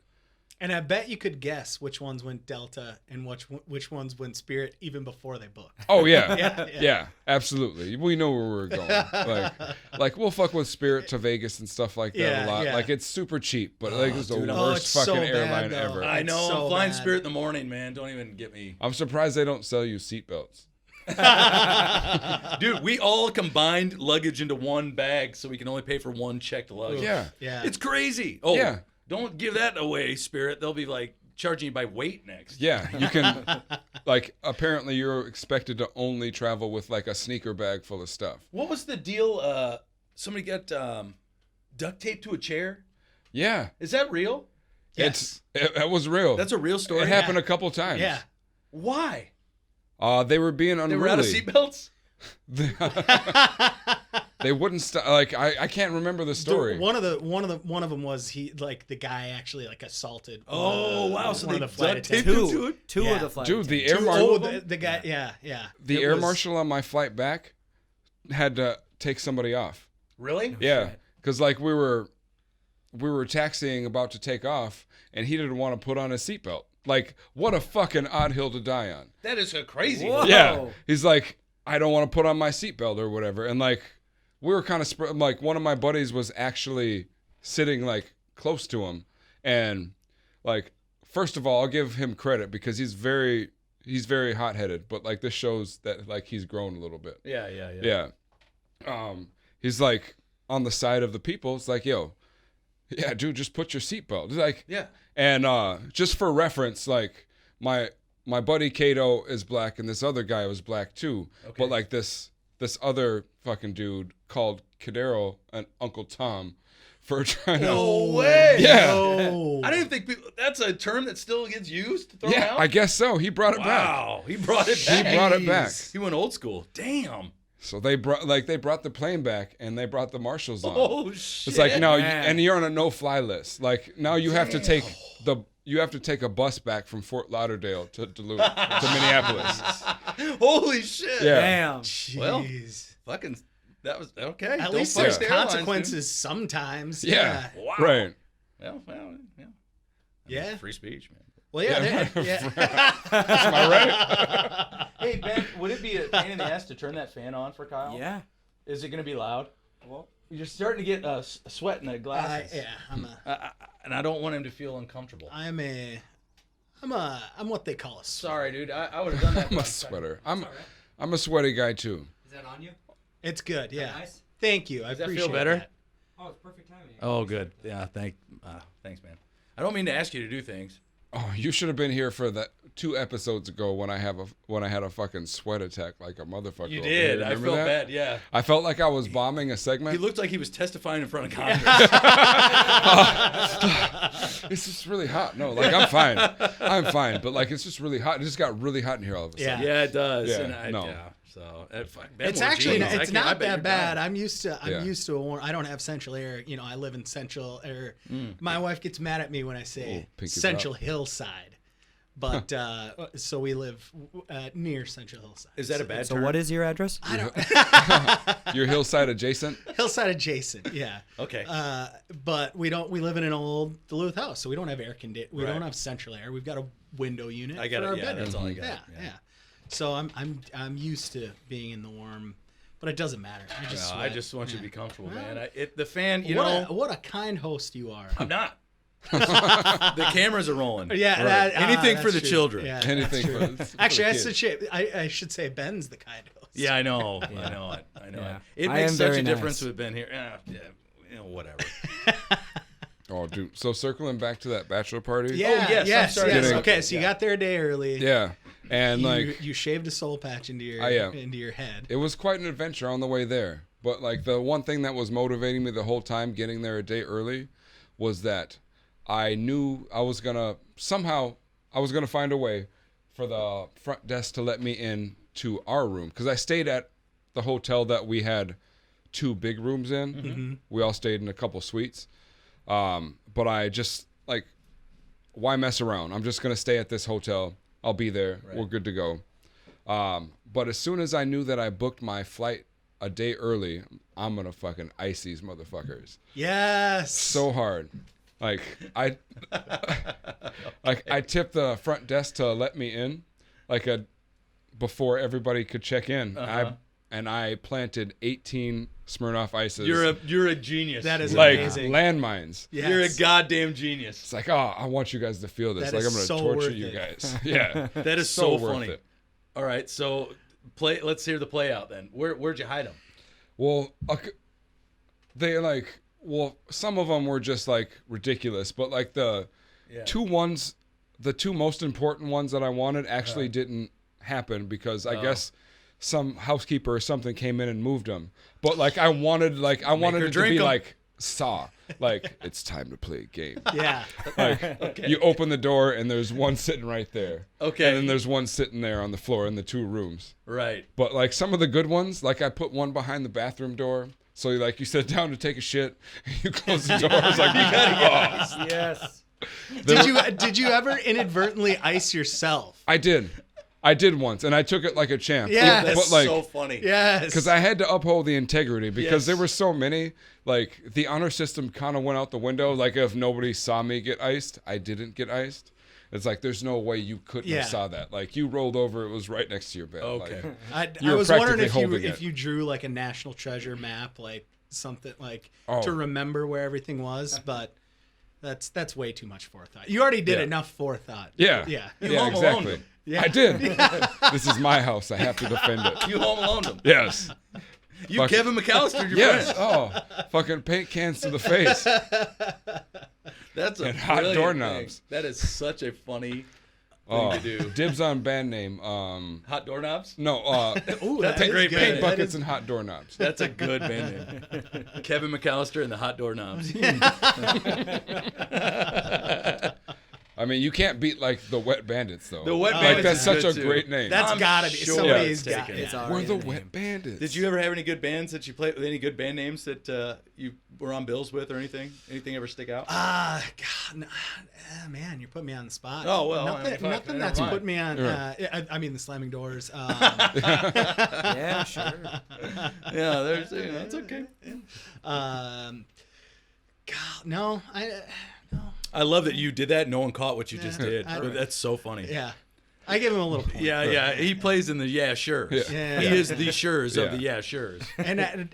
And I bet you could guess which ones went Delta and which ones went Spirit even before they booked. Oh yeah. Yeah, Yeah, absolutely. We know where we're going. Like we'll fuck with Spirit to Vegas and stuff like that Yeah, a lot. yeah. Like it's super cheap, but like it's the dude, worst it's so fucking bad, airline though. ever. I It's know. so I'm flying bad. Spirit in the morning, man. Don't even get me. I'm surprised they don't sell you seatbelts. Dude, we all combined luggage into one bag so we can only pay for one checked luggage. Yeah. Yeah. It's crazy. Oh, Yeah. Don't give that away, Spirit. They'll be like charging you by weight next. Yeah, you can. Like apparently you're expected to only travel with like a sneaker bag full of stuff. What was the deal? Somebody got duct taped to a chair. Yeah, Is that real? Yes. it was real. That's a real story. It happened a couple times. Yeah. Why? They were being unruly. They were out of seatbelts? They wouldn't stop. Like I can't remember the story. One of them was the guy actually like assaulted. Oh, wow. So one they of the flight duct taped attendants. him to it? Two Yeah. of the flight Dude, the attendants. air Oh, marshal, the guy. Yeah. the It air was- marshal on my flight back had to take somebody off. Really? Yeah, shit. because like we were taxiing about to take off, and he didn't want to put on a seatbelt. Like, what a fucking odd hill to die on. That is a crazy Whoa. one. Yeah, he's like, I don't want to put on my seatbelt or whatever, and like we were kind of like one of my buddies was actually sitting like close to him, and like first of all, I'll give him credit because he's very hot-headed, but like this shows that like he's grown a little bit. Yeah. He's like on the side of the people. It's like, yo, yeah, dude, just put your seatbelt. It's like, Yeah. and just for reference, like my buddy Kato is black and this other guy was black too. Okay. But like this other fucking dude called Cadero and Uncle Tom for trying to. No way. Yeah. No. I didn't think that's a term that still gets used. Thrown Yeah, out? I guess so. He brought it back. Wow. He brought it He back. brought it back. He went old school. Damn. So they brought the plane back and they brought the marshals on. Oh shit. It's like no, man. and you're on a no-fly list. Like now you have to take a bus back from Fort Lauderdale to Duluth to Minneapolis. Holy shit. Yeah. Damn. Well, Jeez. Fucking. That was okay. At Don't least fuck there's the airlines, consequences sometimes. Yeah. dude. Wow. Right. Well, yeah. I mean, Yeah. Free speech, man. Well, yeah. Am I right? Hey Ben, would it be a pain in the ass to turn that fan on for Kyle? Yeah. Is it going to be loud? Well, You're starting to get a sweat in the glasses. And I don't want him to feel uncomfortable. I'm what they call a sweat. Sorry, dude. I would have done that. I'm a sweater. I'm a sweaty guy too. is that on you? It's good. Yeah. Nice. Thank you. I Does that appreciate feel better? that. Oh, it's perfect timing. Oh, good. Yeah, thanks, man. I don't mean to ask you to do things. Oh, you should have been here for that 2 episodes ago when I had a fucking sweat attack like a motherfucker. You over did. here. I Remember felt that? bad. Yeah. I felt like I was bombing a He segment. looked like he was testifying in front of Congress. It's just really hot. No, like I'm fine, but like it's just really hot. It just got really hot in here all of a sudden. yeah, it does. Yeah, And no. So It's actually it's not that bad. I I'm used to Yeah. a warm. I don't have central air. You know, I live in central air. My wife gets mad at me when I say Oh, pinky central hillside, but so we live near central hillside. Is that a bad So term? what is your address? I don't You're hillside adjacent. hillside adjacent. Yeah. Okay. But we don't. We live in an old Duluth house, so we don't have air conditioning. We Right. don't have central air. We've got a window unit. I got for it. our Yeah, bedroom. that's all I got. Yeah. So I'm used to being in the warm, but it doesn't matter. I just No, sweat. I just want you to Yeah. be comfortable, Well, man. The fan, what a kind host you are. I'm not. The cameras are rolling. Yeah, Right. Anything for that's the true. children. Yeah, Anything that's for true. Actually, the that's the kids. shit. I should say Ben's the kind host. Yeah, I know. I know it. Yeah. It I makes am such very a difference nice. with Ben here. Whatever. Oh, dude. So circling back to that bachelor party. Yeah. yes, I'm Yes. sorry. Yes. Getting- Okay, so you Yeah. got there a day early. Yeah. And You, like you shaved a soul patch into your am. into your head. it was quite an adventure on the way there. But like the one thing that was motivating me the whole time getting there a day early was that I knew I was gonna find a way for the front desk to let me in to our room because I stayed at the hotel that we had 2 big rooms in. Mm-hmm. We all stayed in a couple suites. But I just like, why mess around? I'm just gonna stay at this hotel. I'll be there. Right. We're good to go. But as soon as I knew that I booked my flight a day early, I'm gonna fucking ice these motherfuckers Yes. so hard. Like I tipped the front desk to let me in, before everybody could check in. I planted 18 Smirnoff Ices. You're a genius. That is like amazing. landmines. Yes. You're a goddamn genius. It's like, oh, I want you guys to feel this. That Like is I'm gonna so torture worth you it. guys. Yeah, That is so worth funny. it. All right, so let's hear the play out then. Where'd you hide them? Well, some of them were just like ridiculous, but like the two most important ones that I wanted actually didn't happen because I guess some housekeeper or something came in and moved them. But like I wanted it to be like Saw, like it's time to play a game. Yeah. Like you open the door and there's one sitting right there. Okay. And then there's one sitting there on the floor in the two rooms. Right. But like some of the good ones, like I put one behind the bathroom door. So like you sit down to take a shit, you close the door. It's like Yes. Did you ever inadvertently ice yourself? I did once, and I took it like a champ. Yeah. That's but like, so funny. Yes. because I had to uphold the integrity because Yes. there were so many. Like the honor system kind of went out the window. Like if nobody saw me get iced, I didn't get iced. It's like there's no way you couldn't have saw that. Like you rolled over, it was right next to your bed. Okay. Like, I You were was wondering practically if holding you it. drew like a national treasure map, like something like Oh. to remember where everything was, but that's way too much forethought. You already did Yeah. enough forethought. yeah, Yeah. You yeah, Home Alone exactly. them. Yeah. I did. This is my house. I have to defend it. You Home Alone them. Yes. You Fuck. Kevin McAllister, your Yes. friend. Oh, fucking paint cans to the face. That's a And hot brilliant doorknobs. thing. That is such a funny Oh, thing to do. dibs on band name. Hot doorknobs? Ooh, That's that a great is good. band. Paint That buckets is- and hot doorknobs. That's a good band name. Kevin McAllister and the Hot Doorknobs. I mean, you can't beat like the Wet Bandits though. The Wet like Bandits that's is such good, a too. great name. That's I'm gotta be sure somebody's it's got taken. It's it. already We're the a name. Wet Bandits. Did you ever have any good bands that you played with? Any good band names that you were on bills with or anything? Anything ever stick out? God, man, you're putting me on the spot. Oh, well, I mean, nothing, fuck, nothing never that's mind. put me on. Right. I mean, the Slamming Doors. Yeah, sure. Yeah, there's. That's okay. God, no, no. I love that you did that. No one caught what you just did. I- That's so funny. Yeah, I give him a little point. Yeah. He plays in the Yeah Sures. Yeah. Yeah. He is the Sures of Yeah. the Yeah Sures.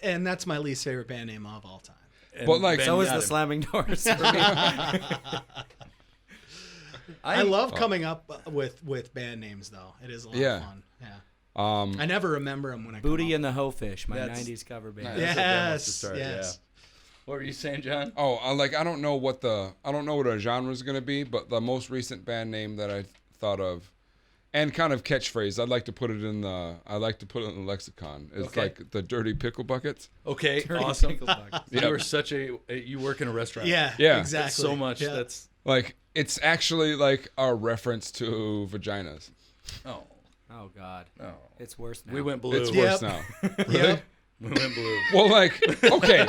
and that's my least favorite band name of all time. And But, like, Ben So is got the him. slamming doors for me. I love coming up with band names though. It is a lot Yeah. of fun. Yeah. I Um, never remember them when I Booty come and the Hoefish, my That's- 90s cover band. Nice. That's what Ben wants to Yes, start, yes. yeah. What were you saying, John? I don't know what a genre is gonna be, but the most recent band name that I thought of, and kind of catchphrase, I'd like to put it in the lexicon. It's Okay. like the Dirty Pickle Buckets. Okay, Dirty awesome. Pickle Buckets. You Yep. were such you work in a restaurant. Yeah, Yeah. exactly. That's so much. Yeah. That's Like it's actually like a reference to vaginas. oh Oh, God. no. It's worse now. We went blue. It's Yeah. worse Yep. now. Really? Yep. We went blue. Well, like, okay.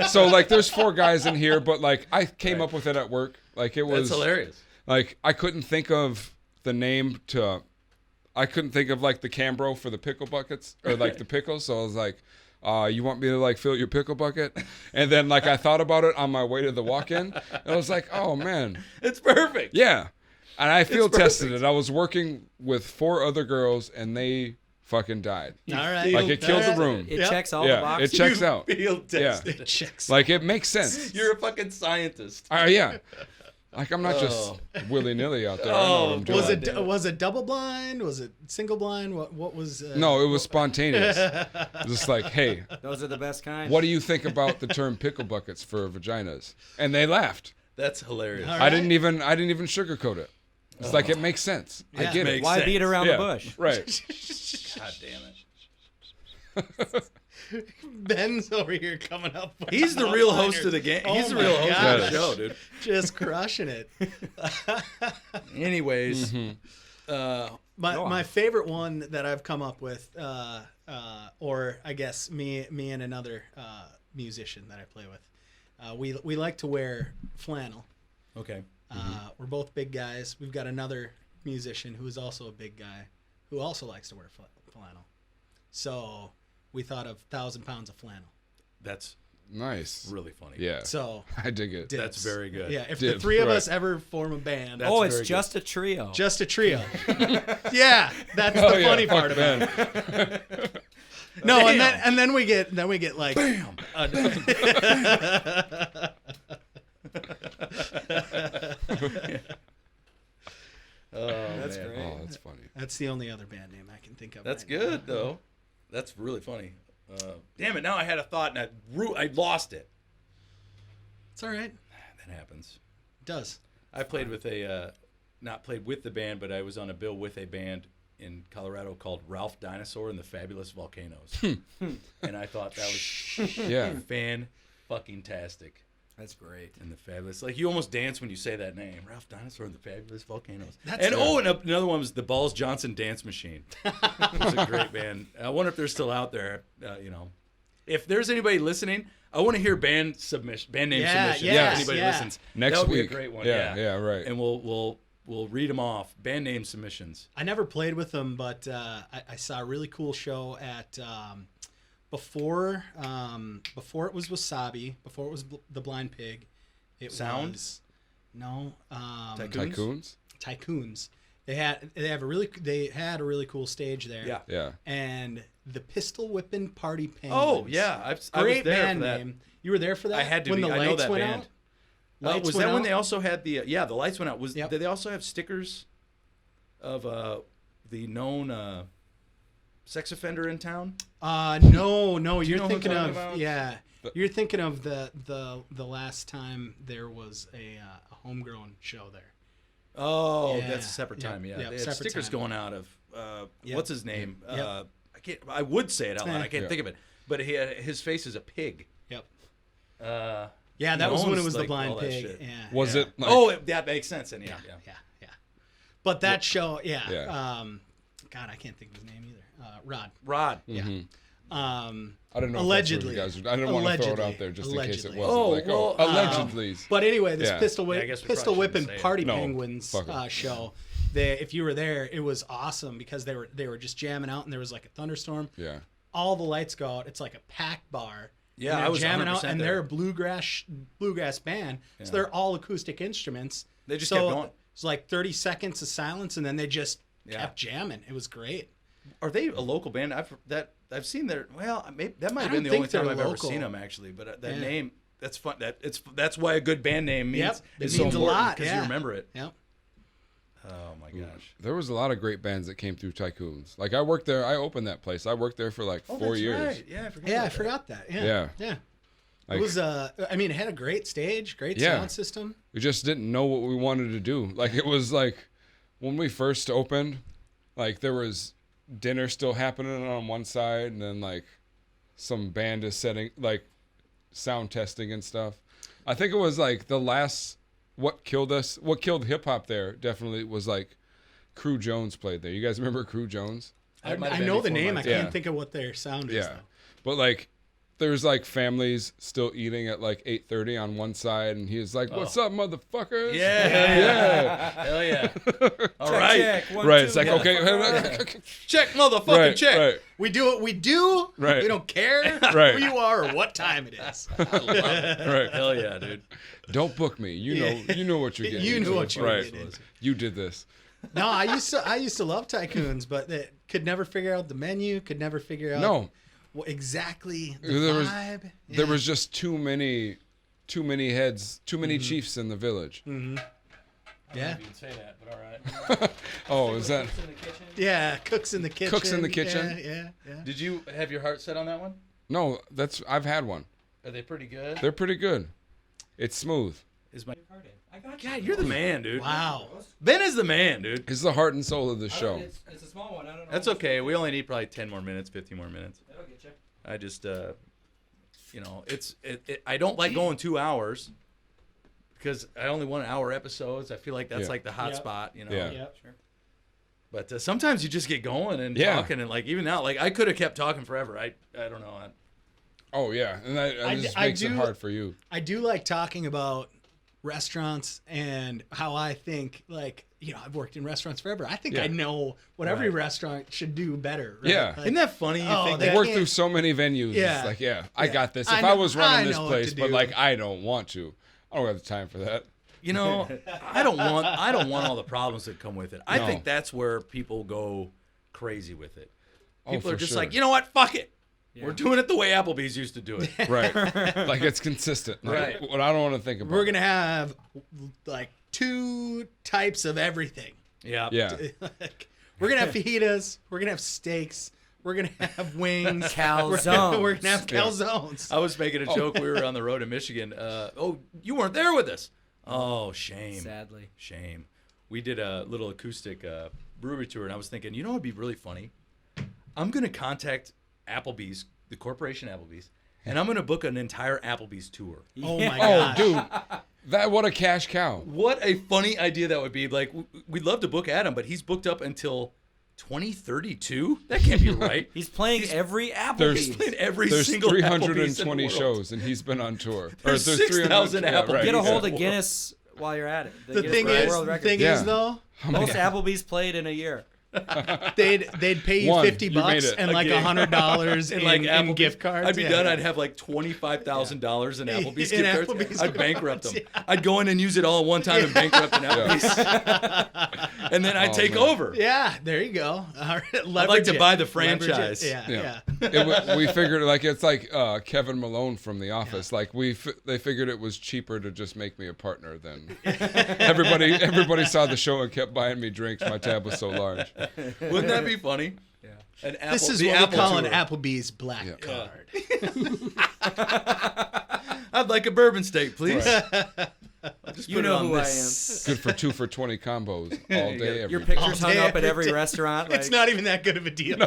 So, like, there's 4 guys in here, but, like, I came up with it at work. Like, it was, That's hilarious. like, I couldn't think of the name I couldn't think of, like, the Cambro for the pickle buckets, or, like, the pickles. So I was like, you want me to, like, fill your pickle bucket? And then, like, I thought about it on my way to the walk-in. And I was like, oh, man. It's perfect. Yeah. And I field perfect. tested it. I was working with 4 other girls, and they fucking died. All right. Like, it killed the room. It Yep. checks all Yeah, the boxes. it checks out. Field tested. It checks. Like, it makes sense. You're a fucking scientist. Yeah. Like, I'm not just willy-nilly out there. I know what I'm doing. was God damn it it. was it double blind? Was it single blind? What was? No, it was spontaneous. Just like, hey, Those are the best kind. what do you think about the term pickle buckets for vaginas? And they laughed. That's hilarious. All I didn't even sugarcoat it. It's like it makes sense. I Yeah. get it. Makes Why sense. beat around Yeah, the bush? Right. God damn it. Ben's over here coming up. With He's the real host of the game. He's the Oh real my host gosh. of the show, dude. Just crushing it. Anyways, Go My on. my favorite one that I've come up with, or I guess me and another musician that I play with, we like to wear flannel. okay. We're both big guys. We've got another musician who is also a big guy who also likes to wear flannel. So we thought of 1,000 pounds of flannel. That's Nice. Really funny. Yeah. So I dig it. dibs. That's very good. Yeah, if the Dibs, three of right. us ever form a band, That's Oh, it's very just a trio. just a trio. Yeah, that's Oh, the yeah, funny fuck part about it. Ben. No, Damn. and then we get like Bam. Oh, That's man. great. Oh, that's funny. that's the only other band name I can think of. That's right now. good though. That's really funny. Damn it! Now I had a thought and I lost it. It's all right. That happens. It does. I played with not played with the band, but I was on a bill with a band in Colorado called Ralph Dinosaur and the Fabulous Volcanoes, and I thought that was Yeah. fan-fucking-tastic. That's great. And the Fabulous, like you almost dance when you say that name, Ralph Dinosaur and the Fabulous Volcanoes. That's And good. another one was the Balls Johnson Dance Machine. It was a great band. I wonder if they're still out there. If there's anybody listening, I want to hear band name submissions. yes, If anybody yeah. listens, Next that would week. be a great one. Yeah, right. And we'll read them off. Band name submissions. I never played with them, but I saw a really cool show at before it was Wasabi, before it was the Blind Pig. It Sound? was no Tycoons? Tycoons. They had a really cool stage there. Yeah. Yeah. And the Pistol Whippin' Party Penguins. Oh yeah, I was Great there band for that. name. You were there for that? I had to when be. the I lights know that went band. out. Lights Was went that when out? they also had the the lights went out? Yep. Did they also have stickers of the known sex offender in town? No, you you're know who I'm thinking talking of about? You're thinking of the last time there was a homegrown show there. Oh, Yeah. that's a separate Yep. time. Yeah, Yep. they had Separate stickers time. going out of Yep. what's his name? Yep. I can't. I would say it out loud. I can't Yeah. think of it. But his face is a pig. Yep. Uh, Yeah, that he was when it owns, was the like, Blind all that Pig. shit. Yeah. Was yeah. it like, Oh, that makes sense. And yeah. But that show, yeah. Yeah. God, I can't think of his name either. Rod. Rod. Mhm. Um, I don't know. Allegedly. If that's what you guys, I didn't want to throw it Allegedly. out there just in case it Allegedly. wasn't. Oh, like, well, allegedly. but anyway, this Yeah. Pistol Yeah, I guess we Pistol probably Whippin' shouldn't say it. Party No, Penguins fuck it. show. If you were there, it was awesome because they were just jamming out and there was like a thunderstorm. Yeah. All the lights go out. It's like a packed bar. Yeah, and they're I was jamming out, 100% and there. they're a bluegrass band. Yeah. So they're all acoustic instruments. They just so kept going. It's like 30 seconds of silence, and then they just Yeah. kept jamming. It was great. Are they a local band? I've seen their. Well, maybe, that might have I been don't the only think they're time I've ever local. seen them actually. But that Yeah. name, that's fun. That's why a good band name means Yep, it is means so a important lot, because yeah. you remember it. Yep. Oh my gosh. There was a lot of great bands that came through Tycoons. Like I worked there. I opened that place. I worked there for like 4 years. Right. Yeah, I forgot. Yeah, I about that. forgot that. Yeah. Yeah. Yeah. Like, It was I mean, it had a great stage, great Yeah. sound system. we just didn't know what we wanted to do. Like it was like when we first opened, like there was dinner still happening on one side, and then like some band is setting like sound testing and stuff. I think it was like the last what killed hip hop there definitely was like Crew Jones played there. You guys remember Crew Jones? That might have I been know the before name. my I time. can't think of what their sound is. Yeah. Though. But like there's like families still eating at like 8:30 on one side, and he's like, "What's up, motherfuckers?" Yeah. Hell yeah. All right. Check, 1, Right. 2, It's like, yeah. okay. Check, motherfucking right. check. Right. We do what we do. Right. We don't care Right. who you are or what time it is. Right. Hell yeah, dude. Don't book me. You know what you're getting. You knew into. what you were right. getting into. You did this. No, I used to love Tycoons, but could never figure out the menu. Could never figure out No. exactly the There was- vibe. There was just too many heads, too many chiefs in the village. Yeah. You can say that, but all right. Oh, is that? Yeah, cooks in the kitchen. Cooks in the kitchen. Yeah. Did you have your heart set on that one? No, I've had one. Are they pretty good? They're pretty good. It's smooth. Is my I got you. God, you're the man, dude. Wow. Ben is the man, dude. It's the heart and soul of the show. It's a small one. I don't know. That's okay. We only need probably 10 more minutes, 15 more minutes. That'll get you. I just, I don't like going 2 hours because I only want hour episodes. I feel like that's Yeah. like the hot Yep. spot, you know. Yeah. Yep. Sure. But sometimes you just get going and Yeah. talking, and like even now, like I could have kept talking forever. I don't know. Oh yeah, and that I just I makes it do- hard for you. I do like talking about restaurants and how I think, like, you know, I've worked in restaurants forever. I think Yeah. I know what every restaurant should do better. Right? Yeah. Like, Isn't that funny? You think they I worked can't- through so many venues. Yeah. It's like, I got this. If I I, know- was I running this know what place, to but do. like I don't want to. I don't have the time for that. You know, I don't want all the problems that come with it. I No. think that's where people go crazy with it. Oh, People are for just sure. like, you know what? Fuck it. We're doing it the way Applebee's used to do it. Right. Like it's consistent. Like, Right. what I don't want to think about. We're gonna have like 2 types of everything. Yeah. Yeah. Like, we're gonna have fajitas. We're gonna have steaks. We're gonna have wings. Calzones. We're gonna have calzones. I was making a joke. We were on the road in Michigan. Oh, you weren't there with us. Oh, shame. Sadly. Shame. We did a little acoustic brewery tour, and I was thinking, you know what would be really funny? I'm going to contact Applebee's, the corporation Applebee's, and I'm going to book an entire Applebee's tour. Oh my Oh, god, dude. What a cash cow. What a funny idea that would be. Like, we'd love to book Adam, but he's booked up until 2032? That can't be right. He's playing every He's Applebee's. playing every There's single Applebee's in the 320 world. shows, and he's been on tour. There's 6,000 Applebees. Get a hold Yeah. of Guinness while you're at it. The Guinness thing World is, Record. Yeah. though, Most Applebee's played in a year. they'd pay you One, $50 you made it. and like Again. $100 And in, like in Applebee's, gift cards. I'd be Yeah. done. I'd have like $25,000 in Applebee's In gift cards. Applebee's I'd gift bankrupt cards, them. yeah. I'd go in and use it all at one time and bankrupt an Applebee's. And then I'd Oh, take man. over. Yeah, there you go. All right, I'd like to leverage buy it. the Leverage it. franchise. Yeah. We figured like it's like Kevin Malone from The Office. Like they figured it was cheaper to just make me a partner than everybody saw the show and kept buying me drinks. My tab was so large. Wouldn't that be funny? Yeah. An Apple, This is the what Apple we call an tour. Applebee's black card. I'd like a bourbon steak, please. Right. I'll just You put it know on who this. Good for 2 for $20 combos all day, every Your day. picture's hung day, up at every every day. restaurant. Like, It's not even that good of a deal.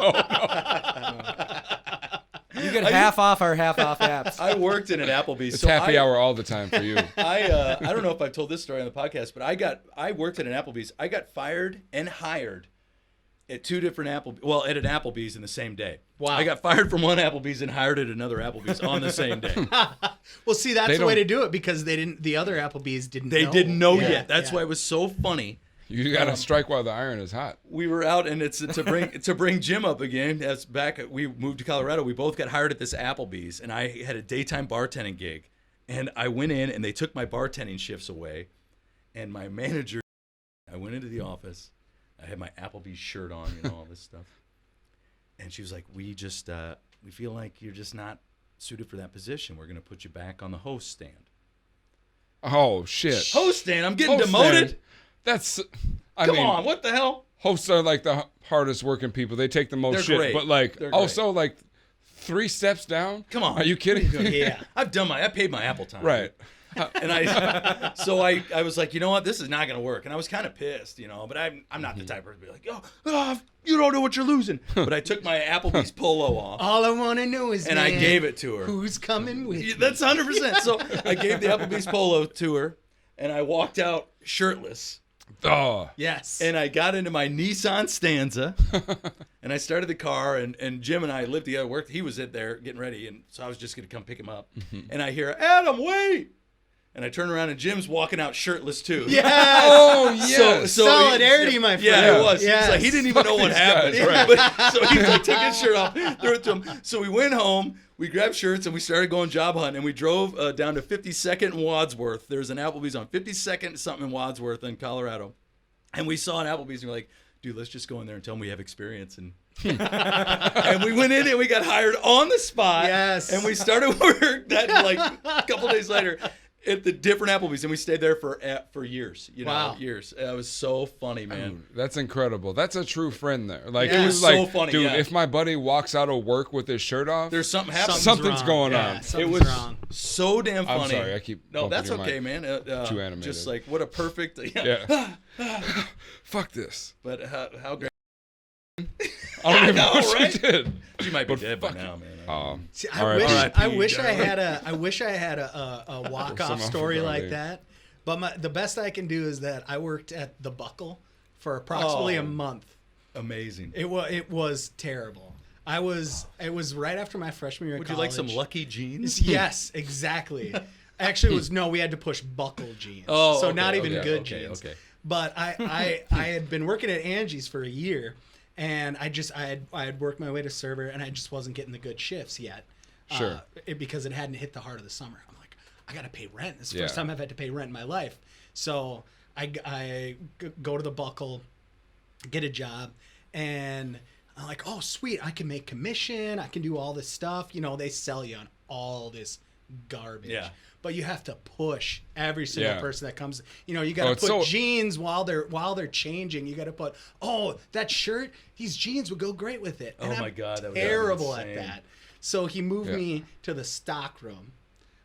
You get half off our half off apps. I worked in an Applebee's. It's so happy I, hour all the time for you. I don't know if I've told this story on the podcast, but I worked at an Applebee's. I got fired and hired at 2 different at an Applebee's in the same day. Wow. I got fired from one Applebee's and hired at another Applebee's on the same day. Well, see, that's They the way to don't- do it because the other Applebee's didn't They know. didn't know Yeah, yet. That's yeah. why it was so funny. You got to strike while the iron is hot. We were out, and it's to bring Jim up again. That's back. We moved to Colorado. We both got hired at this Applebee's, and I had a daytime bartending gig. And I went in, and they took my bartending shifts away. And my manager, I went into the office. I had my Applebee's shirt on, all this stuff. And she was like, "We just we feel like you're just not suited for that position. We're gonna put you back on the host stand." Oh shit! Host stand? I'm getting Host demoted. stand. That's. I Come mean, on, what the hell? hosts are like the hardest working people. They take the most They're shit, great. but like They're great. also like 3 steps down. Come on. Are you kidding? Yeah. I paid my Apple time. Right. And I was like, you know what, this is not gonna work. And I was kind of pissed, but I'm not the type of person to be like, oh, you don't know what you're losing. But I took my Applebee's polo off All I want to know is, and I man, gave it to her. who's coming with Yeah, me? that's 100%. So I gave the Applebee's polo to her, and I walked out shirtless. Oh. Yes. And I got into my Nissan Stanza, and I started the car, and Jim and I lived together. He was in there getting ready, and so I was just going to come pick him up. And I hear, Adam, wait! And I turn around, and Jim's walking out shirtless, too. yes. Oh yes. Solidarity, my friend. Yeah, it was. Yes. He's like, he didn't even know what these happened. guys, right. But, so he's like, take his shirt off, threw it to him. So we went home, we grabbed shirts, and we started going job hunting. And we drove down to 52nd and Wadsworth. There's an Applebee's on 52nd something in Wadsworth in Colorado. And we saw an Applebee's, and we're like, dude, let's just go in there and tell them we have experience. And and we went in and we got hired on the spot. Yes. And we started work that like a couple days later at the different Applebee's, and we stayed there for years. Wow. Years. It was so funny, man. That's incredible. That's a true friend there. Like Yeah. it was So like, funny, dude, yeah. if my buddy walks out of work with his shirt off, There's something happening. Something's wrong. going Yeah, on. It something's was wrong. so damn funny. I'm sorry, I keep No, bumping that's your okay, mic. man. Too animated. Just like what a perfect. Yeah. Fuck this. But how great. I don't even know, know what right? she did. She might be But dead by fuck now, man. See, All right, I Pete. wish I had a walk-off Someone story forgot like it. that. But the best I can do is that I worked at the Buckle for approximately a month. Amazing. It was terrible. It was right after my freshman year of Would you college. like some Lucky Jeans? Yes, exactly. Actually, it was no. We had to push buckle jeans. Oh, so okay, not even okay, good okay, jeans. okay. But I had been working at Angie's for a year, and I had worked my way to server, and I just wasn't getting the good shifts yet. Sure. Because it hadn't hit the heart of the summer. I'm like, I gotta pay rent. This is the Yeah. first time I've had to pay rent in my life. So go to the buckle, get a job, and I'm like, oh sweet, I can make commission. I can do all this stuff. You know, they sell you on all this garbage. Yeah. But you have to push every single Yeah. person that comes. You know, you got to it's put so- jeans while they're changing. You got to put, oh, that shirt, these jeans would go great with it. And Oh my I'm God, that would be terrible at insane. that. So he moved Yeah. me to the stock room,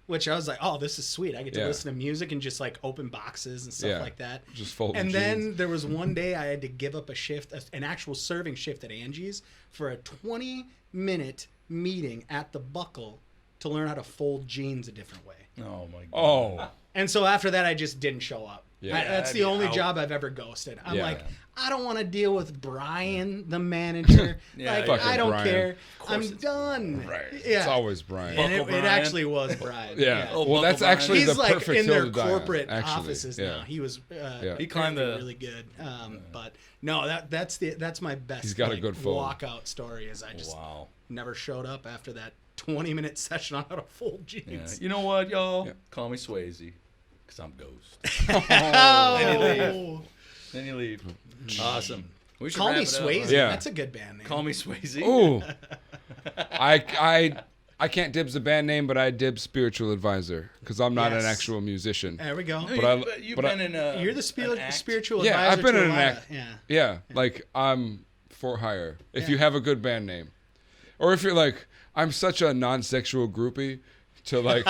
which I was like, oh, this is sweet. I get to Yeah. listen to music and just like open boxes and stuff Yeah. like that. Just folding And jeans. then there was one day I had to give up a shift, an actual serving shift at Angie's for a 20-minute meeting at the Buckle to learn how to fold jeans a different way. Oh my God. Oh. And so after that, I just didn't show up. Yeah. That's I'd the be only out. job I've ever ghosted. I'm Yeah. like, I don't want to deal with Brian, the manager. Yeah, like, Fucking I don't Brian. care. course I'm it's done. Right. Yeah. It's always Brian. And Buckle it Brian. actually was Brian. Yeah. Oh, well, Buckle that's Brian. actually He's the like perfect in their hill to die on, corporate actually. offices Yeah. now. He was Yeah. He climbed the- really good. But no, that's my best. He's got a like, good fold. walkout story. Is I just Wow. never showed up after that 20-minute session on how to fold Yeah. jeans. You know what, y'all? Yeah. Call me Swayze, because I'm Ghost. Oh. Then you leave. Awesome. We should Call wrap me it up, Swayze. huh? Yeah. That's a good band name. Call me Swayze. Ooh. I can't dibs the band name, but I dibs spiritual advisor because I'm not an Yes. actual musician. There we go. No, you've but been in a. You're the an act. spiritual Yeah, advisor. I've been to in a an lot act. of- Yeah. Yeah, like I'm for hire. If you Yeah. have a good band name, or if you're like, I'm such a non-sexual groupie to like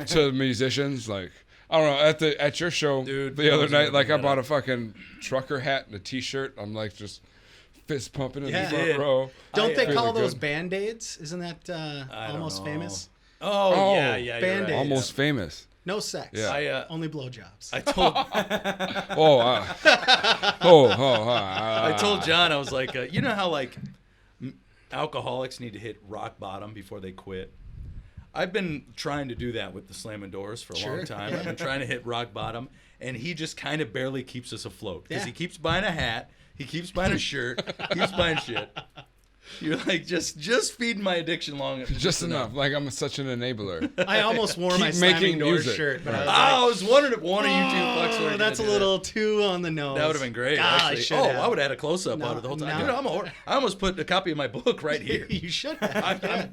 to musicians. Like I don't know at your show Dude, the other wasn't night, gonna like I bring that bought a up. fucking trucker hat and a T-shirt. I'm like just fist pumping in Yeah. the front Did. row. Don't they feeling call those good. Band-Aids? Isn't that I don't almost know. famous? Oh, Oh, yeah, you're Band-Aids. right. Almost famous. No sex. Yeah. Only blowjobs. I told I I told John, I was like, you know how like alcoholics need to hit rock bottom before they quit? I've been trying to do that with the slamming doors for a long Sure. time. I've been trying to hit rock bottom, and he just kind of barely keeps us afloat because Yeah. he keeps buying a hat, he keeps buying a shirt, keeps buying shit. You're like just feeding my addiction long just enough. Like I'm such an enabler. I almost wore my Keep slamming making doors music. shirt, but Right. I I was was wondering if one of you two fucks were like, gonna that's a do that. little too on the nose. That would have been great. God, I actually. should Oh, have. I would have had a close up No, out of the whole time. no. Dude, I almost put a copy of my book right here. You should have. I'm-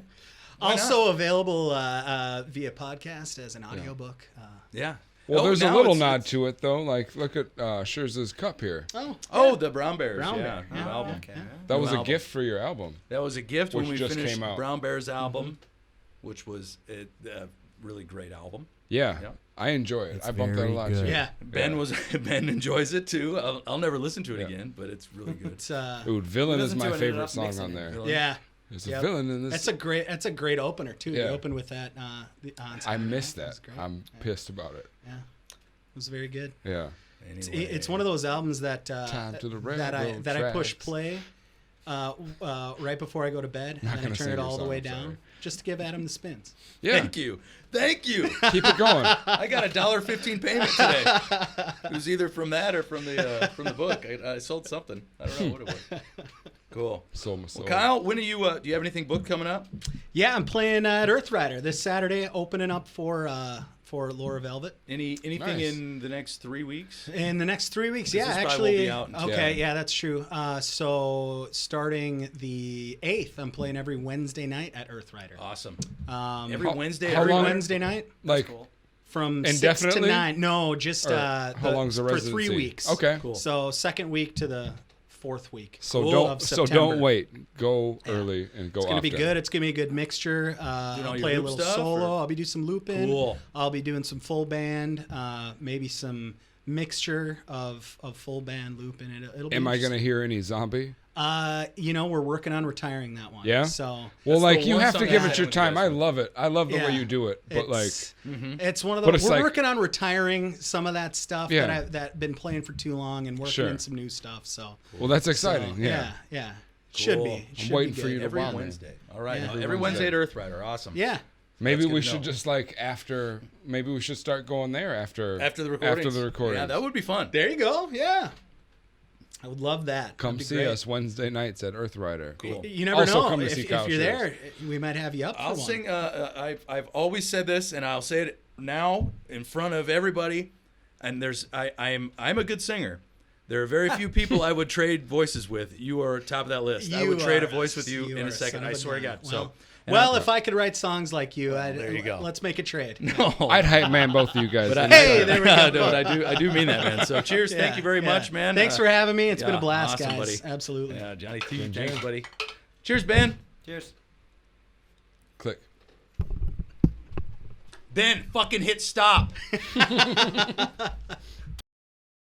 Also available via podcast as an audiobook. yeah. Well, Oh, there's a now little it's- nod to it though. Like look at Scherz's cup here. Oh, the Brown Bears. Brown yeah, Bear. new Yeah. album. Okay. That New was a album. gift for your album. That was a gift when Which we just finished came out. Brown Bears album, which was a really great album. Yeah, Yeah. I enjoy it. It's I bumped that a very lot good. too. Yeah. Ben enjoys it too. I'll never listen to it Yeah. again, but it's really good. It's Ooh, Villain is Listen to my it and ended favorite up song mixing on it. there. Villain. yeah. There's a Yep. villain in this. That's a great opener too. Yeah. You open with that. I missed that. was great. I'm pissed about it. Yeah, it was very good. Yeah. Anyway. It's one of those albums that Time to the that I railroad push tracks. play right before I go to bed, Not and then I gonna turn sing it your all the song, way I'm down sorry. just to give Adam the spins. Yeah. Thank you. Keep it going. I got $1.15 payment today. It was either from that or from the book. I sold something. I don't know what it was. Cool. Sold my soul. Well, Kyle, when are you? Do you have anything booked coming up? Yeah, I'm playing at Earth Rider this Saturday, opening up for Laura Velvet. Anything Nice. in the next 3 weeks? In the next 3 weeks, This yeah, probably actually. won't be out until- Okay, yeah, that's true. So starting the 8th, I'm playing every Wednesday night at Earth Rider. Awesome. Every Wednesday. how every long- Wednesday night Like, from 6 to Indefinitely? 9. No, just or how long's the for residency? 3 weeks. Okay. Cool. So second week to the 4th week. So Cool. don't Of so September. don't wait. Go early and go. It's gonna be often. good. It's gonna be a good mixture. I'll all your play a loop little stuff, solo. or- I'll be doing some looping. Cool. I'll be doing some full band. Maybe some mixture of full band looping. It'll be Am I just- gonna hear any zombie? we're working on retiring that one. Yeah? So Well, That's like the you one have song to I give had it your with you time. guys. I love it. I love the way Yeah. you do it. But like, it's one of But those. it's We're like- working on retiring some of that stuff Yeah. that been playing for too long and working Sure. in some new stuff. So well, that's exciting. so, Yeah. yeah. Should Cool. be. I'm Should waiting be for good. you to Every bomb me. Wednesday. All right. Yeah. Every Wednesday at Earth Rider. Awesome. Yeah. Maybe That's we good to should know. just like after. Maybe we should start going there after After the recordings. After the recordings. Yeah, that would be fun. There you go. Yeah. I would love that. Come That'd be see great. us Wednesday nights at Earthrider. Cool. You never Also know. come to if see if Kyle you're Scherz. there, we might have you up I'll for one. sing. I've always said this, and I'll say it now in front of everybody. And I'm a good singer. There are very few people I would trade voices with. You are top of that list. I You would trade a are- voice with you in are a second. son I of a swear to gun. God. So. Well, and if I could write songs like you, there you go. let's make a trade. No. I'd hype man both of you guys. But Hey, there we go. No, but I do mean that, man. So cheers. Thank you very much, man. Thanks for having me. It's been yeah, a blast, awesome, guys. buddy. Absolutely. Yeah, Johnny T. Enjoy. Thanks, buddy. Cheers, Ben. Cheers. Click. Ben, fucking hit stop.